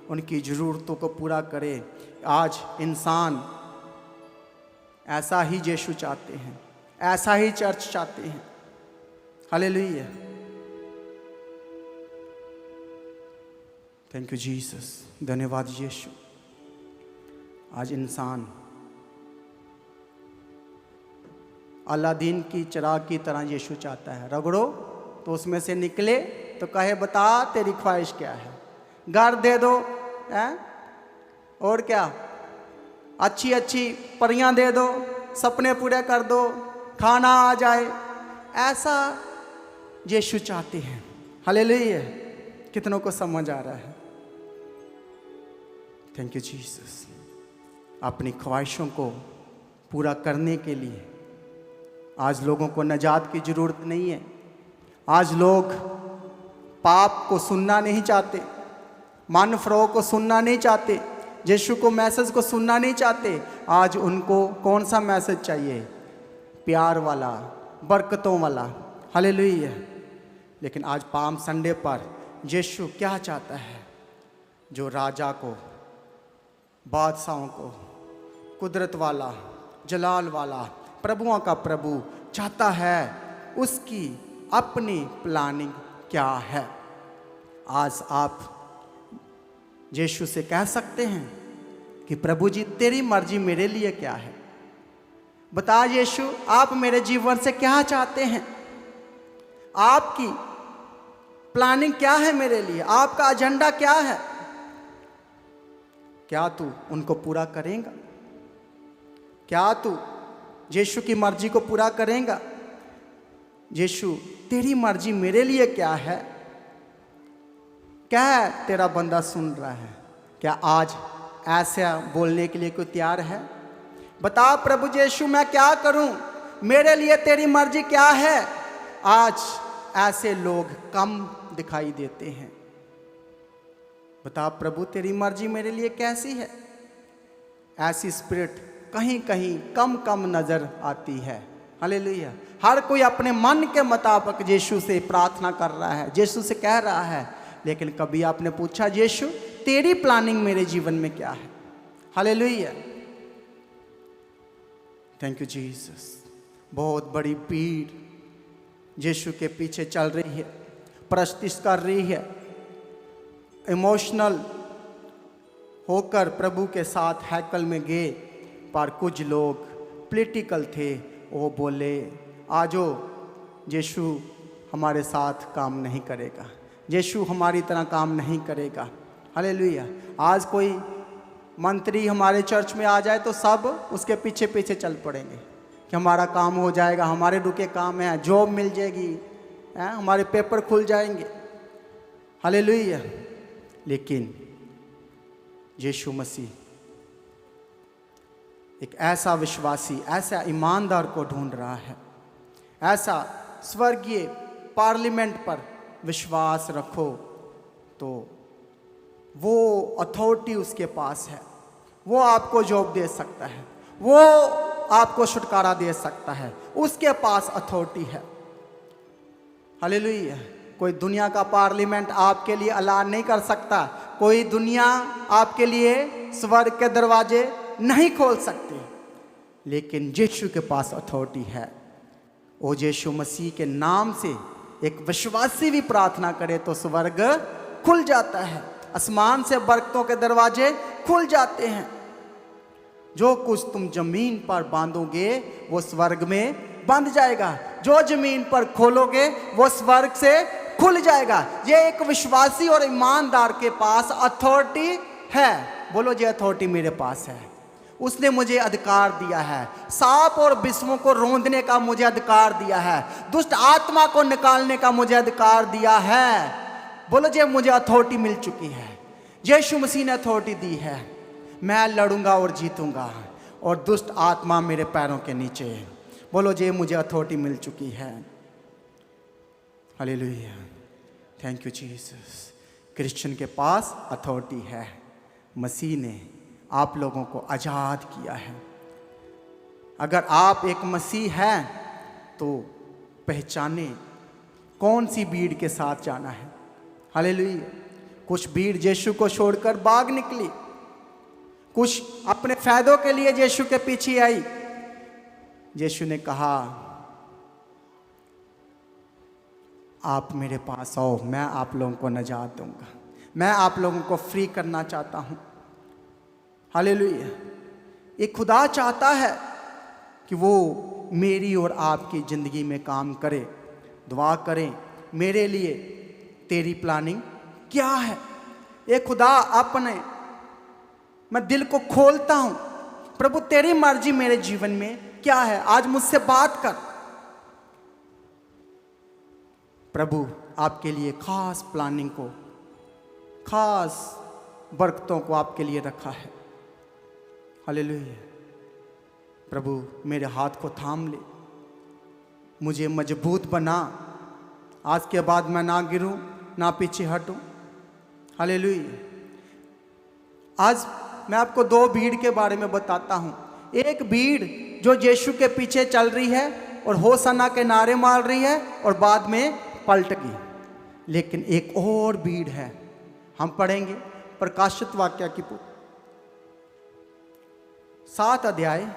उनकी ज़रूरतों को पूरा करे। आज इंसान ऐसा ही यीशु चाहते हैं, ऐसा ही चर्च चाहते हैं। हालेलुया। Thank you Jesus. धन्यवाद यीशु। आज इंसान अलादीन की चिराग की तरह यीशु चाहता है। रगड़ो तो उसमें से निकले, तो कहे बता तेरी ख्वाहिश क्या है। घर दे दो, और क्या, अच्छी अच्छी परियां दे दो, सपने पूरे कर दो, खाना आ जाए। ऐसा यीशु चाहते हैं। हालेलुया। कितनों को समझ आ रहा है? Thank you Jesus. अपनी ख्वाहिशों को पूरा करने के लिए आज लोगों को निजात की ज़रूरत नहीं है। आज लोग पाप को सुनना नहीं चाहते, मन फ़रोग को सुनना नहीं चाहते, यीशु को मैसेज को सुनना नहीं चाहते। आज उनको कौन सा मैसेज चाहिए? प्यार वाला, बरकतों वाला। हालेलुया। लेकिन आज पाम संडे पर यीशु क्या चाहता है? जो राजा को, बादशाहों को, कुदरत वाला, जलाल वाला, प्रभुओं का प्रभु चाहता है, उसकी अपनी प्लानिंग क्या है? आज आप यीशु से कह सकते हैं कि प्रभु जी तेरी मर्जी मेरे लिए क्या है? बता यीशु, आप मेरे जीवन से क्या चाहते हैं? आपकी प्लानिंग क्या है मेरे लिए? आपका एजेंडा क्या है? क्या तू उनको पूरा करेगा? क्या तू यीशु की मर्जी को पूरा करेगा? यीशु तेरी मर्जी मेरे लिए क्या है? क्या तेरा बंदा सुन रहा है? क्या आज ऐसा बोलने के लिए कोई तैयार है? बता प्रभु यीशु मैं क्या करूं? मेरे लिए तेरी मर्जी क्या है? आज ऐसे लोग कम दिखाई देते हैं। बता प्रभु तेरी मर्जी मेरे लिए कैसी है? ऐसी स्पिरिट कहीं कहीं कम नजर आती है। हालेलुया। हर कोई अपने मन के मुताबिक यीशु से प्रार्थना कर रहा है, यीशु से कह रहा है, लेकिन कभी आपने पूछा यीशु तेरी प्लानिंग मेरे जीवन में क्या है? हालेलुया। Thank you Jesus. बहुत बड़ी भीड़ यीशु के पीछे चल रही है, प्रस्तिष्ठ कर रही है, इमोशनल होकर प्रभु के साथ हैकल में गए। पर कुछ लोग पॉलिटिकल थे, वो बोले आजो यीशु हमारे साथ काम नहीं करेगा, यीशु हमारी तरह काम नहीं करेगा। हालेलुया। आज कोई मंत्री हमारे चर्च में आ जाए तो सब उसके पीछे पीछे चल पड़ेंगे कि हमारा काम हो जाएगा, हमारे रुके काम है, जॉब मिल जाएगी, हमारे पेपर खुल जाएंगे। हालेलुया। लेकिन यीशु मसीह एक ऐसा विश्वासी, ऐसा ईमानदार को ढूंढ रहा है। ऐसा स्वर्गीय पार्लियामेंट पर विश्वास रखो तो वो अथॉरिटी उसके पास है। वो आपको जॉब दे सकता है, वो आपको छुटकारा दे सकता है, उसके पास अथॉरिटी है। हालेलुया। कोई दुनिया का पार्लियामेंट आपके लिए ऐलान नहीं कर सकता। कोई दुनिया आपके लिए स्वर्ग के दरवाजे नहीं खोल सकती, लेकिन यीशु के पास अथॉरिटी है। वो यीशु मसीह के नाम से एक विश्वासी भी प्रार्थना करे तो स्वर्ग खुल जाता है, आसमान से बरकतों के दरवाजे खुल जाते हैं। जो कुछ तुम जमीन पर बांधोगे वो स्वर्ग में बंध जाएगा, जो जमीन पर खोलोगे वो स्वर्ग से खुल जाएगा। ये एक विश्वासी और ईमानदार के पास अथॉरिटी है। बोलो, ये अथॉरिटी मेरे पास है। उसने मुझे अधिकार दिया है, सांप और विषमों को रौंदने का मुझे अधिकार दिया है, दुष्ट आत्मा को निकालने का मुझे अधिकार दिया है। बोलो, ये मुझे अथॉरिटी मिल चुकी है। यीशु मसीह ने अथॉरिटी दी है। मैं लड़ूंगा और जीतूंगा और दुष्ट आत्मा मेरे पैरों के नीचे। बोलो, ये मुझे अथॉरिटी मिल चुकी है। Hallelujah, thank you Jesus. Christian के पास अथॉरिटी है। मसीह ने आप लोगों को आज़ाद किया है। अगर आप एक मसीह हैं तो पहचाने कौन सी भीड़ के साथ जाना है। हालेलुया। कुछ भीड़ यीशु को छोड़कर भाग निकली, कुछ अपने फायदों के लिए यीशु के पीछे आई। यीशु ने कहा, आप मेरे पास आओ, मैं आप लोगों को निजात दूंगा, मैं आप लोगों को फ्री करना चाहता हूं। हालेलुया। एक खुदा चाहता है कि वो मेरी और आपकी ज़िंदगी में काम करे। दुआ करें, मेरे लिए तेरी प्लानिंग क्या है। एक खुदा अपने, मैं दिल को खोलता हूं, प्रभु तेरी मर्जी मेरे जीवन में क्या है, आज मुझसे बात कर। प्रभु आपके लिए खास प्लानिंग को, खास बरकतों को आपके लिए रखा है। हालेलुया। प्रभु मेरे हाथ को थाम ले, मुझे मजबूत बना। आज के बाद मैं ना गिरूं, ना पीछे हटूं। हालेलुया। आज मैं आपको दो भीड़ के बारे में बताता हूं। एक भीड़ जो यीशु के पीछे चल रही है और होशाना के नारे मार रही है और बाद में पलट गई। लेकिन एक और भीड़ है, हम पढ़ेंगे प्रकाशित वाक्य की 7 अध्याय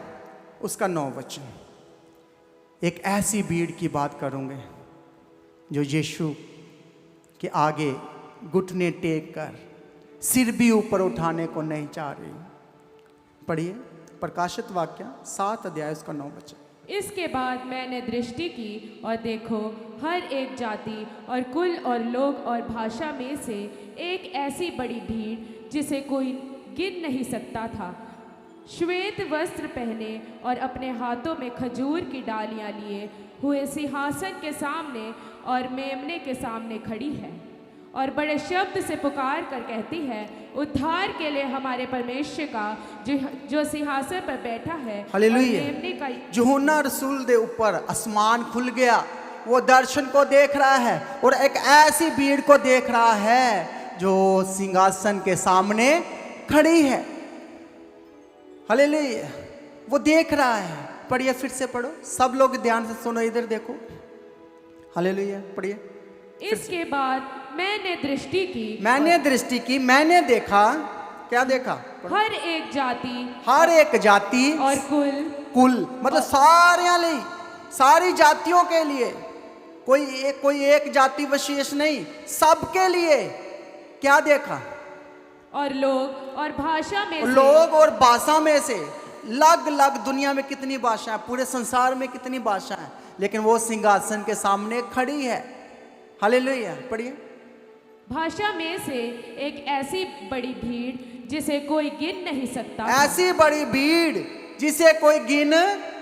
उसका 9 वचन। एक ऐसी भीड़ की बात करूँगे जो यीशु के आगे घुटने टेक कर सिर भी ऊपर उठाने को नहीं चाह रही। पढ़िए प्रकाशित वाक्य 7 अध्याय उसका 9 वचन। इसके बाद मैंने दृष्टि की और देखो, हर एक जाति और कुल और लोग और भाषा में से एक ऐसी बड़ी भीड़ जिसे कोई गिन नहीं सकता था, श्वेत वस्त्र पहने और अपने हाथों में खजूर की डालियां लिए हुए सिंहासन के सामने और मेमने के सामने खड़ी है और बड़े शब्द से पुकार कर कहती है, उद्धार के लिए हमारे परमेश्वर का जो सिंहासन पर बैठा है। हालेलुया। मेमने का यूहन्ना रसूल दे ऊपर आसमान खुल गया, वो दर्शन को देख रहा है और एक ऐसी भीड़ को देख रहा है जो सिंहासन के सामने खड़ी है। हालेलुया। वो देख रहा है। पढ़िए, फिर से पढ़ो, सब लोग ध्यान से सुनो, इधर देखो। हालेलुया, पढ़िए। इसके बाद मैंने दृष्टि की, मैंने देखा। क्या देखा? हर एक जाति और कुल मतलब सारी जातियों के लिए, कोई एक जाति विशेष नहीं, सबके लिए। क्या देखा? और लोग और भाषा में से लग दुनिया में कितनी भाषा है, पूरे संसार में कितनी भाषा है, लेकिन वो सिंहासन के सामने खड़ी है। हालेलुया। पढ़िए। भाषा में से एक ऐसी बड़ी भीड़ जिसे कोई गिन नहीं सकता। ऐसी बड़ी भीड़ जिसे कोई गिन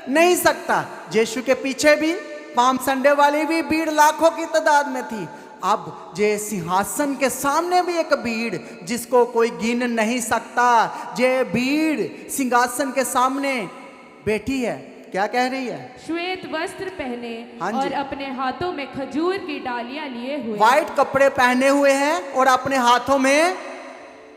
नहीं सकता। यीशु के पीछे भी पाम संडे वाली भी भीड़ लाखों की तादाद में थी। अब जे सिंहासन के सामने भी एक भीड़ जिसको कोई गिन नहीं सकता, जे भीड़ सिंहासन के सामने बैठी है, क्या कह रही है? श्वेत वस्त्र पहने हाँ जी। और अपने हाथों में खजूर की डालियां लिए हुए। वाइट कपड़े पहने हुए हैं और अपने हाथों में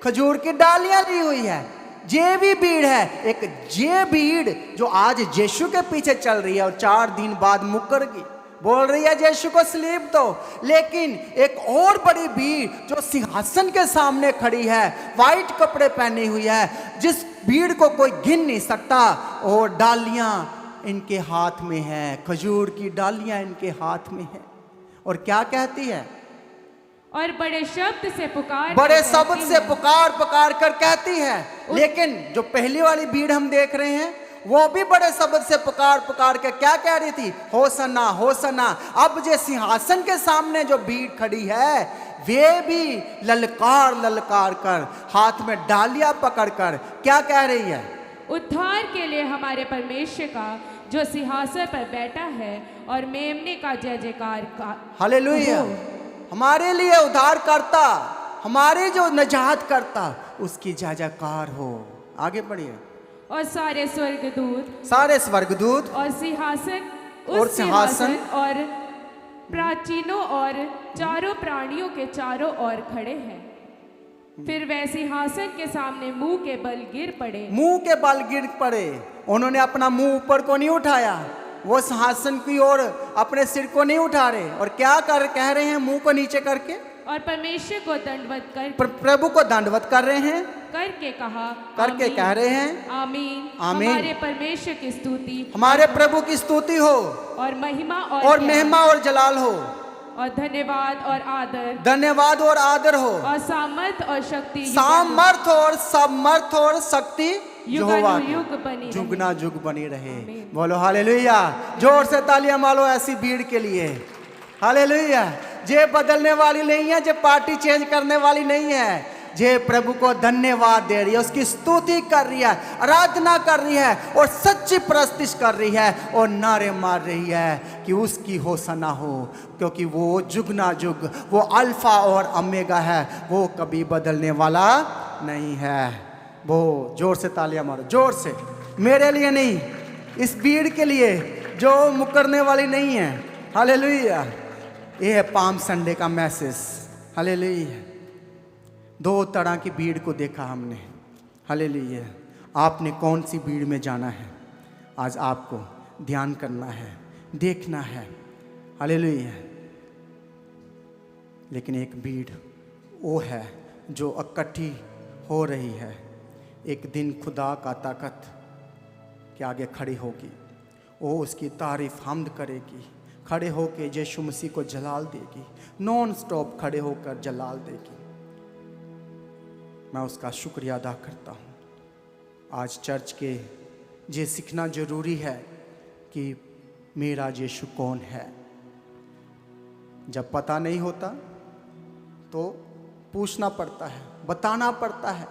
खजूर की डालियां ली हुई है। ये भी भीड़ है, एक ये भीड़ जो आज यीशु के पीछे चल रही है और 4 दिन बाद मुकरगी, बोल रही है यीशु को स्लीप दो। लेकिन एक और बड़ी भीड़ जो सिंहासन के सामने खड़ी है, वाइट कपड़े पहनी हुई है, जिस भीड़ को कोई गिन नहीं सकता, और डालियां इनके हाथ में है, खजूर की डालियां इनके हाथ में है। और क्या कहती है? और बड़े शब्द से पुकार कर कहती है। लेकिन जो पहली वाली भीड़ हम देख रहे हैं, वो भी बड़े शब्द से पुकार के क्या कह रही थी? Hosanna Hosanna. अब जो सिंहासन के सामने जो भीड़ खड़ी है, वे भी ललकार कर, हाथ में डालियां पकड़कर क्या कह रही है? उद्धार के लिए हमारे परमेश्वर का जो सिंहासन पर बैठा है और मेमने का जय जयकार का। हालेलुया। हमारे लिए उद्धार करता, हमारे जो नजात करता, उसकी जय जयकार हो। आगे बढ़िए। और सारे स्वर्गदूत और सिंहासन और प्राचीनों और चारों प्राणियों के चारों ओर खड़े हैं। फिर वह सिंहासन के सामने मुंह के बल गिर पड़े। उन्होंने अपना मुंह ऊपर को नहीं उठाया, वो सिंहासन की ओर अपने सिर को नहीं उठा रहे, और क्या कह रहे हैं? मुंह को नीचे करके और परमेश्वर को दंडवत कर, प्रभु को दंडवत कर रहे हैं, करके कह रहे हैं आमीन। आमीन। हमारे परमेश्वर की स्तुति, हमारे प्रभु की स्तुति हो, और महिमा और जलाल हो, और धन्यवाद और आदर हो, और सामर्थ और शक्ति यहोवा की जुगना जुग बनी रहे। बोलो हालेलुया। जोर से तालियां मारो ऐसी भीड़ के लिए। हालेलुया। जे बदलने वाली नहीं है, जे पार्टी चेंज करने वाली नहीं है, जे प्रभु को धन्यवाद दे रही है, उसकी स्तुति कर रही है, आराधना कर रही है, और सच्ची प्रस्तिश कर रही है, और नारे मार रही है कि उसकी होसना हो, क्योंकि वो जुगना जुग, वो अल्फा और ओमेगा है, वो कभी बदलने वाला नहीं है। वो जोर से तालियां मारो, जोर से। मेरे लिए नहीं, इस भीड़ के लिए जो मुकरने वाली नहीं है। हालेलुया। ये है पाम संडे का मैसेज। हालेलुया। 2 तरह की भीड़ को देखा हमने। हालेलुया। आपने कौन सी भीड़ में जाना है? आज आपको ध्यान करना है, देखना है। हालेलुया। लेकिन एक भीड़ वो है जो इकट्ठी हो रही है, एक दिन खुदा का ताकत के आगे खड़ी होगी, वो उसकी तारीफ हमद करेगी, खड़े होकर यीशु मसीह को जलाल देगी, नॉन स्टॉप खड़े होकर जलाल देगी। मैं उसका शुक्रिया अदा करता हूँ। आज चर्च के ये सीखना जरूरी है कि मेरा यीशु कौन है। जब पता नहीं होता तो पूछना पड़ता है, बताना पड़ता है।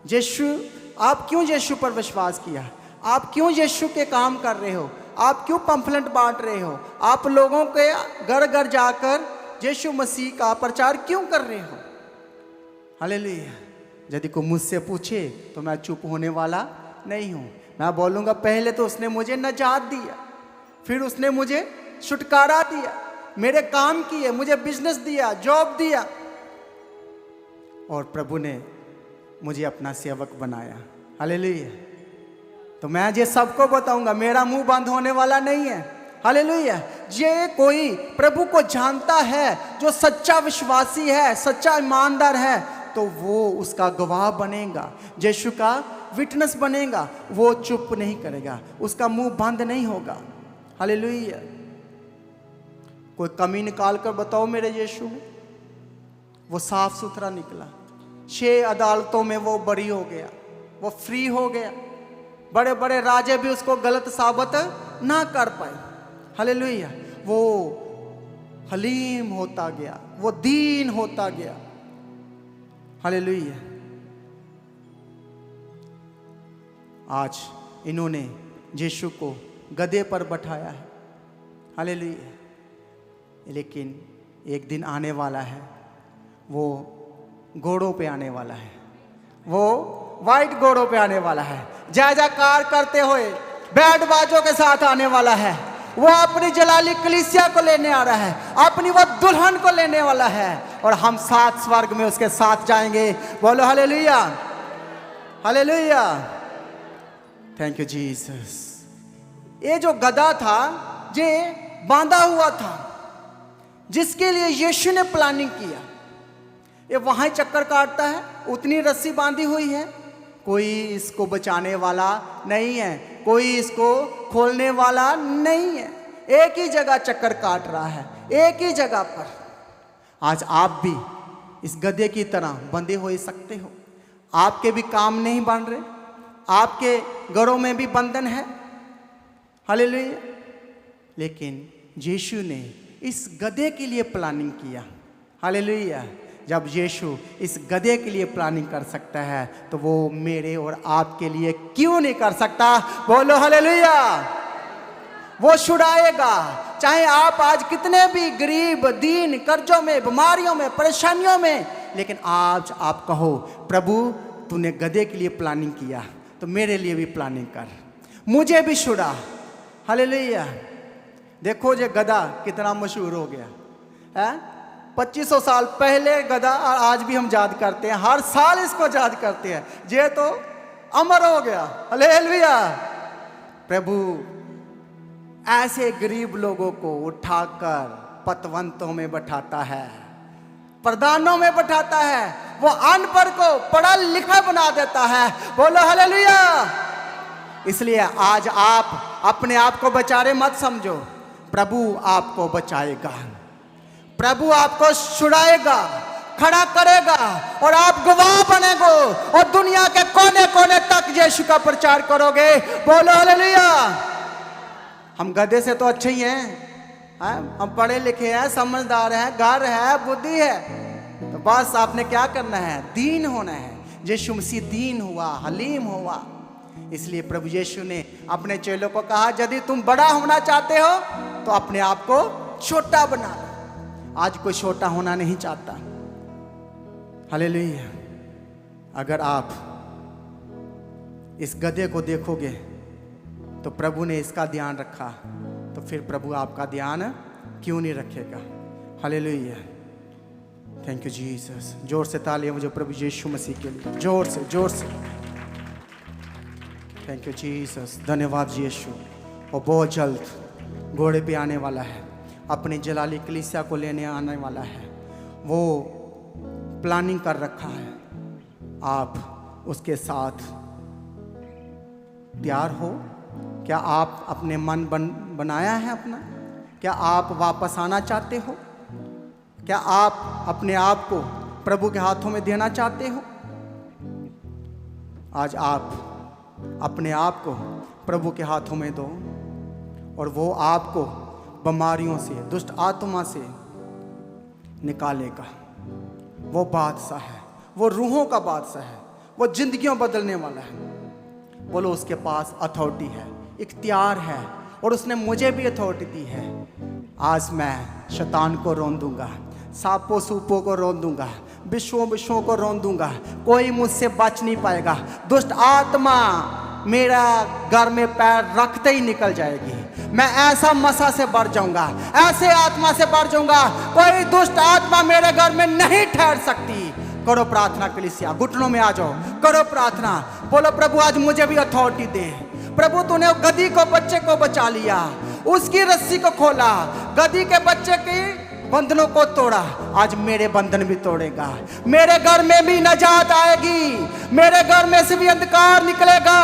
यीशु, आप क्यों यीशु पर विश्वास किया? आप क्यों यीशु के काम कर रहे हो? आप क्यों पंफलेट बांट रहे हो? आप लोगों के घर घर जाकर यीशु मसीह का प्रचार क्यों कर रहे हो? हालेलुया। यदि कोई मुझसे पूछे तो मैं चुप होने वाला नहीं हूँ। मैं बोलूँगा पहले तो उसने मुझे नजात दिया, फिर उसने मुझे छुटकारा दिया, मेरे काम किए, मुझे बिजनेस दिया, जॉब दिया, और प्रभु ने मुझे अपना सेवक बनाया। हालेलुया। तो मैं ये सबको बताऊंगा, मेरा मुंह बंद होने वाला नहीं है। हालेलुया। ये कोई प्रभु को जानता है, जो सच्चा विश्वासी है, सच्चा ईमानदार है, तो वो उसका गवाह बनेगा, यीशु का विटनेस बनेगा। वो चुप नहीं करेगा, उसका मुंह बंद नहीं होगा। हालेलुया। कोई कमी निकाल कर बताओ मेरे यीशु में, वो साफ सुथरा निकला। 6 अदालतों में वो बरी हो गया, वो फ्री हो गया। बड़े बड़े राजे भी उसको गलत साबित ना कर पाए। हालेलुया। वो हलीम होता गया, वो दीन होता गया। हालेलुया। आज इन्होंने यीशु को गधे पर बैठाया है। हालेलुया। लेकिन एक दिन आने वाला है, वो घोड़ों पे आने वाला है, वो वाइट घोड़ों पे आने वाला है, जय जयकार करते हुए बैंड बाजों के साथ आने वाला है। वो अपनी जलाली कलीसिया को लेने आ रहा है, अपनी वो दुल्हन को लेने वाला है, और हम सात स्वर्ग में उसके साथ जाएंगे। बोलो hallelujah, hallelujah, thank you Jesus. ये जो गधा था, ये बांधा हुआ था, जिसके लिए यीशु ने प्लानिंग किया, ये वहां ही चक्कर काटता है, उतनी रस्सी बांधी हुई है, कोई इसको बचाने वाला नहीं है, कोई इसको खोलने वाला नहीं है, एक ही जगह चक्कर काट रहा है, एक ही जगह पर। आज आप भी इस गधे की तरह बंधे हो सकते हो। आपके भी काम नहीं बन रहे, आपके घरों में भी बंधन है, हालेलुया, लेकिन यीशु ने इस गधे के लिए प्लानिंग किया, हालेलुया। जब यीशु इस गधे के लिए प्लानिंग कर सकता है, तो वो मेरे और आपके लिए क्यों नहीं कर सकता? बोलो हालेलुया। वो छुड़ाएगा, चाहे आप आज कितने भी गरीब, दीन, कर्जों में, बीमारियों में, परेशानियों में, लेकिन आज आप कहो, प्रभु तूने गधे के लिए प्लानिंग किया, तो मेरे लिए भी प्लानिंग कर, मुझे भी छुड़ा, हालेलुया। देखो ये गधा कितना मशहूर हो गया है, 2500 साल पहले गधा, और आज भी हम याद करते हैं, हर साल इसको याद करते हैं, ये तो अमर हो गया, हालेलुया। प्रभु ऐसे गरीब लोगों को उठाकर पतवंतों में बैठाता है, प्रधानों में बैठाता है, वो अनपढ़ को पढ़ा लिखा बना देता है। बोलो हालेलुया। इसलिए आज आप अपने आप को बेचारे मत समझो, प्रभु आपको बचाएगा, प्रभु आपको छुड़ाएगा, खड़ा करेगा, और आप गवाह बनेगो, और दुनिया के कोने कोने तक यीशु का प्रचार करोगे। बोलो हालेलुया। हम गधे से तो अच्छे ही हैं, हम पढ़े लिखे हैं, समझदार हैं, घर है, बुद्धि है, तो बस आपने क्या करना है? दीन होना है। यीशु मसीह दीन हुआ, हलीम हुआ, इसलिए प्रभु यीशु ने अपने चेलों को कहा, यदि तुम बड़ा होना चाहते हो तो अपने आप को छोटा बना लो। आज कोई छोटा होना नहीं चाहता, हालेलुया। अगर आप इस गधे को देखोगे तो प्रभु ने इसका ध्यान रखा, तो फिर प्रभु आपका ध्यान क्यों नहीं रखेगा? Hallelujah, thank you Jesus. जोर से तालियां मुझे प्रभु यीशु मसीह के लिए, जोर से, जोर से। थैंक यू जीसस, धन्यवाद यीशु। और बहुत जल्द घोड़े पे आने वाला है, अपनी जलाली कलीसिया को लेने आने वाला है, वो प्लानिंग कर रखा है। आप उसके साथ तैयार हो? क्या आप अपने मन बनाया है अपना? क्या आप वापस आना चाहते हो? क्या आप अपने आप को प्रभु के हाथों में देना चाहते हो? आज आप अपने आप को प्रभु के हाथों में दो, और वो आपको बीमारियों से, दुष्ट आत्मा से निकालेगा। वो बादशाह है, वो रूहों का बादशाह है, वो जिंदगियों बदलने वाला है। बोलो, उसके पास अथॉरिटी है, इख्तियार है, और उसने मुझे भी अथॉरिटी दी है। आज मैं शैतान को रोन दूंगा, सांपों सूपों को रोन दूंगा, विश्वों को रोन दूंगा, कोई मुझसे बच नहीं पाएगा। दुष्ट आत्मा मेरा घर में पैर रखते ही निकल जाएगी। मैं ऐसा मसा से बढ़ जाऊंगा, ऐसे आत्मा से बढ़ जाऊंगा, कोई दुष्ट आत्मा मेरे घर में नहीं ठहर सकती। करो प्रार्थना कलीसिया, घुटनों में आ जाओ, करो प्रार्थना। बोलो, प्रभु आज मुझे भी अथॉरिटी दे। प्रभु तूने गधी को, बच्चे को बचा लिया, उसकी रस्सी को खोला, गधी के बच्चे की बंधनों को तोड़ा, आज मेरे बंधन भी तोड़ेगा। मेरे घर में भी नजात आएगी, मेरे घर में से भी अंधकार निकलेगा,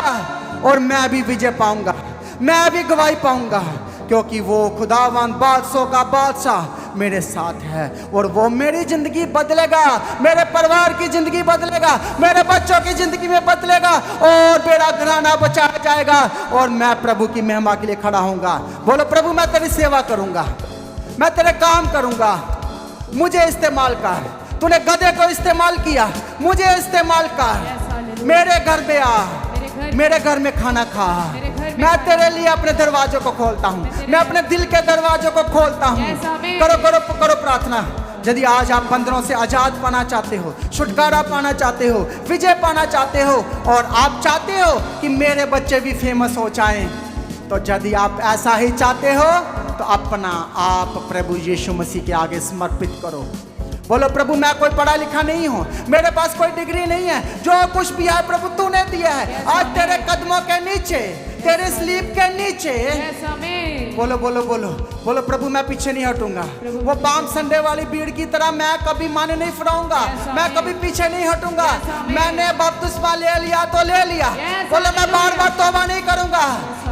और मैं भी विजय पाऊंगा, मैं भी गवाही पाऊंगा, क्योंकि वो खुदावंद बादशाह का बादशाह मेरे साथ है, और वो मेरी जिंदगी बदलेगा, मेरे परिवार की जिंदगी बदलेगा, मेरे बच्चों की जिंदगी में बदलेगा, और मेरा घराना बचाया जाएगा, और मैं प्रभु की महिमा के लिए खड़ा होऊंगा। बोलो, प्रभु मैं तेरी सेवा करूंगा, मैं तेरे काम करूंगा, मुझे इस्तेमाल कर। तूने गधे को इस्तेमाल किया, मुझे इस्तेमाल कर। मेरे घर में आ, मेरे घर में खाना खा, मैं तेरे लिए अपने दरवाजों को खोलता हूँ, मैं अपने दिल के दरवाजों को खोलता हूँ। Yes, amen. करो करो करो प्रार्थना। यदि आज आप बंधनों से आजाद पाना चाहते हो, छुटकारा पाना चाहते हो, विजय पाना चाहते हो, और आप चाहते हो कि मेरे बच्चे भी फेमस हो जाएं, तो यदि आप ऐसा ही चाहते हो तो अपना आप प्रभु यीशु मसीह के आगे समर्पित करो। बोलो प्रभु मैं कोई पढ़ा लिखा नहीं हूँ, मेरे पास कोई डिग्री नहीं है, जो कुछ भी है प्रभु तूने दिया है। आज तेरे कदमों के नीचे, तेरे स्लीप के नीचे, Yes, amen. बोलो बोलो बोलो बोलो प्रभु मैं पीछे नहीं हटूंगा। वो पाम संडे वाली भीड़ की तरह मैं कभी माने नहीं फिराऊंगा, मैं कभी पीछे नहीं हटूंगा। मैंने बपतिस्मा ले लिया तो ले लिया, बोलो मैं बार बार तौबा नहीं करूंगा,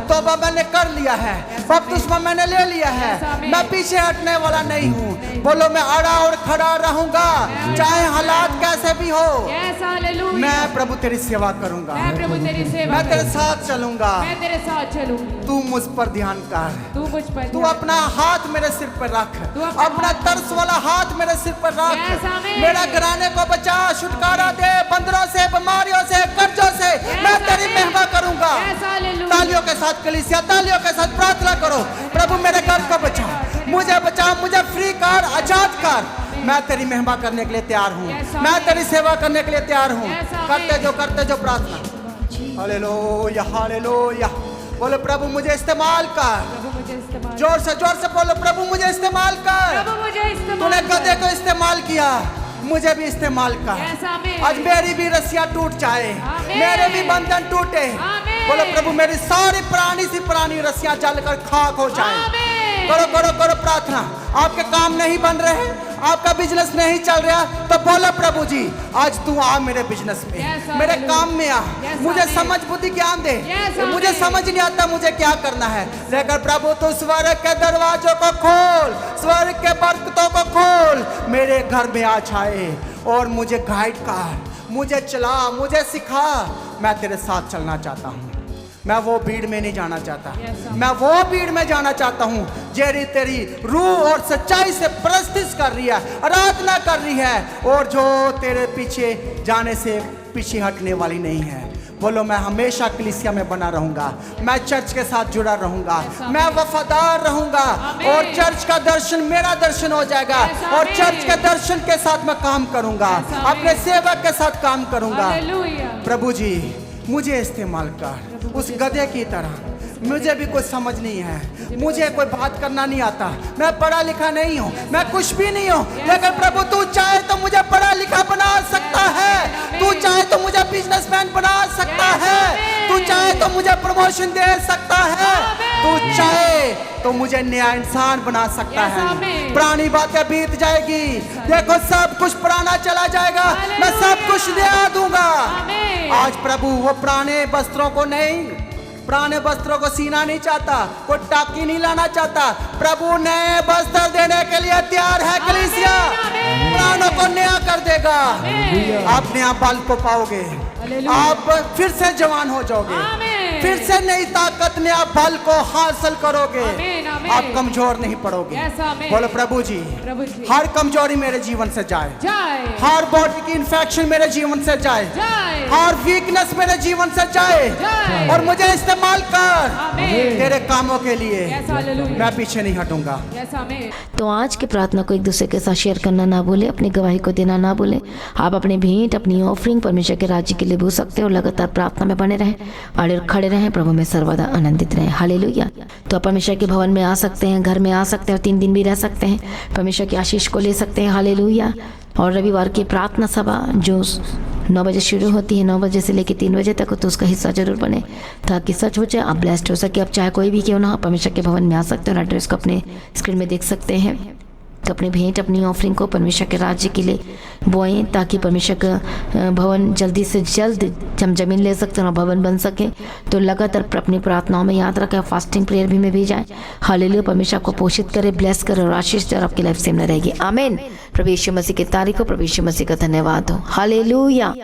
तौबा मैंने कर लिया है, बपतिस्मा मैंने ले लिया है, मैं पीछे हटने वाला नहीं हूँ। बोलो मैं अड़ा और खड़ा रहूंगा, चाहे हालात कैसे भी हो। Yes, hallelujah. मैं प्रभु तेरी सेवा करूंगा, मैं प्रभु तेरी सेवा मैं तेरे करूंगा। साथ चलूंगा, मैं तेरे साथ चलूंगी। तू मुझ पर ध्यान कर, तू मुझ पर तू अपना हाथ मेरे सिर पर रख, तू अपना अपना तरस वाला हाथ मेरे सिर पर रख। Yes, amen. मेरा घराने को बचा, छुटकारा दे बंदरों से, बीमारियों से, कर्जों से। मैं तेरी महिमा करूंगा। Yes, hallelujah. तालियों के साथ कलीसिया, तालियों के साथ प्रार्थना करो, प्रभु मेरे घर को बचा, मुझे बचा, मुझे फ्री कर, आजाद कर। मैं तेरी महिमा करने के लिए तैयार हूँ, Yes, मैं amen. तेरी सेवा करने के लिए तैयार हूँ। Yes, amen. करते जो प्रार्थना। Hallelujah hallelujah. बोलो प्रभु मुझे इस्तेमाल कर। प्रभु मुझे इस्तेमाल जोर से बोलो प्रभु मुझे इस्तेमाल कर। प्रभु मुझे इस्तेमाल तूने कर। गधे को इस्तेमाल किया, मुझे भी इस्तेमाल कर। Yes, amen. आज मेरी भी रस्सियां टूट जाए, Amen. मेरे भी बंधन टूटे। Amen. बोलो प्रभु मेरी सारी पुरानी रस्सियां जलकर खाक हो जाए। Amen. करो प्रार्थना। आपके काम नहीं बन रहे, आपका बिजनेस नहीं चल रहा, तो बोलो प्रभु जी आज तू आ मेरे बिजनेस में, Yes, मेरे hallelujah. काम में आ। Yes, मुझे amen. समझ बुद्धि ज्ञान दे। Yes, मुझे amen. समझ नहीं आता मुझे क्या करना है, लेकिन प्रभु तू स्वर्ग के दरवाजों को खोल, स्वर्ग के बरकतों को खोल, मेरे घर में आ जाए और मुझे गाइड कर, मुझे चला, मुझे सिखा। मैं तेरे साथ चलना चाहता हूँ, मैं वो भीड़ में नहीं जाना चाहता। Yes, sir. मैं वो भीड़ में जाना चाहता हूँ जेरी तेरी रूह और सच्चाई से प्रस्तिश कर रही है, आराधना कर रही है, और जो तेरे पीछे जाने से पीछे हटने वाली नहीं है। बोलो मैं हमेशा कलीसिया में बना रहूंगा, मैं चर्च के साथ जुड़ा रहूंगा, Yes, amen. मैं वफादार रहूंगा, Amen. और चर्च का दर्शन मेरा दर्शन हो जाएगा। Yes, और amen. चर्च के दर्शन के साथ मैं काम करूंगा, Yes, amen. अपने सेवक के साथ काम करूंगा। Hallelujah. प्रभु जी मुझे इस्तेमाल कर उस गधे की तरह। मुझे भी कुछ समझ नहीं है, मुझे कोई बात करना नहीं आता, मैं पढ़ा लिखा नहीं हूँ, मैं कुछ भी नहीं हूँ, लेकिन प्रभु तू चाहे तो मुझे पढ़ा लिखा बना सकता है, तू चाहे तो मुझे बिजनेसमैन बना सकता है, तू चाहे तो मुझे प्रमोशन दे सकता है, तू चाहे तो मुझे नया इंसान बना सकता है। पुरानी बातें बीत जाएगी, देखो सब कुछ पुराना चला जाएगा, मैं सब कुछ नया दूंगा। आज प्रभु वो पुराने वस्त्रों को नहीं, पुराने वस्त्रों को सीना नहीं चाहता, कोई टाकी नहीं लाना चाहता। प्रभु नए वस्त्र देने के लिए तैयार है कलीसिया, पुरानों को नया कर देगा। आप नया बल को पाओगे, आप फिर से जवान हो जाओगे, फिर से नई ताकत नया बल को हासिल करोगे, आप कमजोर नहीं पड़ोगे। बोलो प्रभु जी हर कमजोरी मेरे जीवन से जाए, हर बॉडी की इन्फेक्शन मेरे जीवन से जाए, हर वीकनेस मेरे जीवन से जाए, और मुझे इस्तेमाल कर तेरे कामों के लिए। मैं पीछे नहीं हटूंगा। तो आज की प्रार्थना को एक दूसरे के साथ शेयर करना ना भूले, अपनी गवाही को देना ना भूले। आप अपनी भेंट, अपनी ऑफरिंग परमेश्वर के राज्य के लिए भेज सकते हो। लगातार प्रार्थना में बने रहें और खड़े रहें, प्रभु में सर्वदा आनंदित रहें। हालेलुया। तो आप परमेश्वर के भवन में आ सकते हैं, घर में आ सकते हैं, 3 दिन भी रह सकते हैं, परमेश्वर की आशीष को ले सकते हैं। हालेलुया। और रविवार की प्रार्थना सभा जो 9 बजे शुरू होती है, 9 बजे से लेकर 3 बजे तक, तो उसका हिस्सा जरूर बने ताकि सच हो जाए, आप ब्लेस्ड हो सके। आप चाहे कोई भी क्यों ना हो, परमेश्वर के भवन में आ सकते हो। एड्रेस को अपने स्क्रीन में देख सकते हैं। तो अपनी भेंट, अपनी ऑफरिंग को परमेश्वर के राज्य के लिए बोएं ताकि परमेश्वर का भवन जल्दी से जल्द हम जमीन ले सकते हैं और भवन बन सके। तो लगातार अपनी प्रार्थनाओं में याद रखें, फास्टिंग प्रेयर भी में भी जाएं। हालेलुया। परमेश्वर को पोषित करे, ब्लेस करे और आशीष दे और आपकी लाइफ सेम न रहेगी। आमीन। प्रभु यीशु मसीह की तारीफ हो, प्रभु यीशु मसीह का धन्यवाद हो। हालेलुया।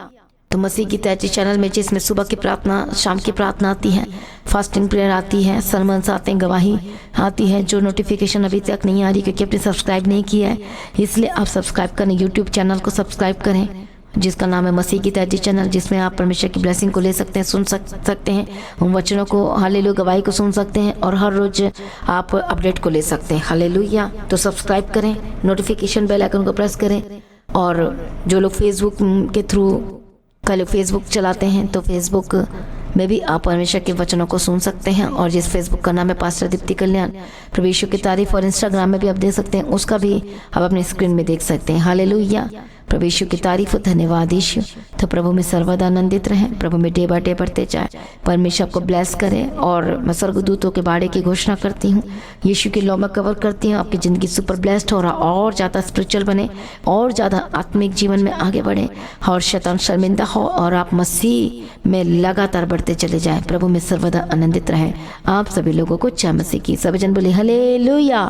तो मसीह की तैची चैनल में जिसमें सुबह की प्रार्थना, शाम की प्रार्थना आती है, फास्टिंग प्रेयर आती है, सरमन्स आते हैं, गवाही आती है, जो नोटिफिकेशन अभी तक नहीं आ रही क्योंकि आपने सब्सक्राइब नहीं किया है, इसलिए आप सब्सक्राइब करें, यूट्यूब चैनल को सब्सक्राइब करें जिसका नाम है मसीह की तैजी चैनल, जिसमें आप परमेश्वर की ब्लेसिंग को ले सकते हैं, सुन सकते हैं, उन वचनों को, हालेलुया, गवाही को सुन सकते हैं और हर रोज आप अपडेट को ले सकते हैं। हालेलुया। तो सब्सक्राइब करें, नोटिफिकेशन बेल आइकन को प्रेस करें। और जो लोग फेसबुक के थ्रू फेसबुक चलाते हैं तो फेसबुक में भी आप परमेश्वर के वचनों को सुन सकते हैं। और जिस फेसबुक का नाम है पास्टर दीप्ति कल्याण, प्रभु यीशु की तारीफ, और इंस्टाग्राम में भी आप देख सकते हैं, उसका भी आप अपनी स्क्रीन में देख सकते हैं। हालेलुया। प्रभु यीशु की तारीफ, धन्यवाद यीशु। तो प्रभु में सर्वदा आनंदित रहें, प्रभु में डे बाय डे बढ़ते जाए, परमेश्वर को ब्लेस करें। और मैं स्वर्गदूतों के बाड़े की घोषणा करती हूँ, यीशु की लौ में कवर करती हूँ, आपकी ज़िंदगी सुपर ब्लेस्ड हो रहा, और ज़्यादा स्पिरिचुअल बने, और ज़्यादा आत्मिक जीवन में आगे बढ़े, और शैतान शर्मिंदा हो, और आप मसीह में लगातार बढ़ते चले जाएं। प्रभु में सर्वदा आनंदित रहें। आप सभी लोगों को जय मसीह की। सभी जन बोले हालेलुया।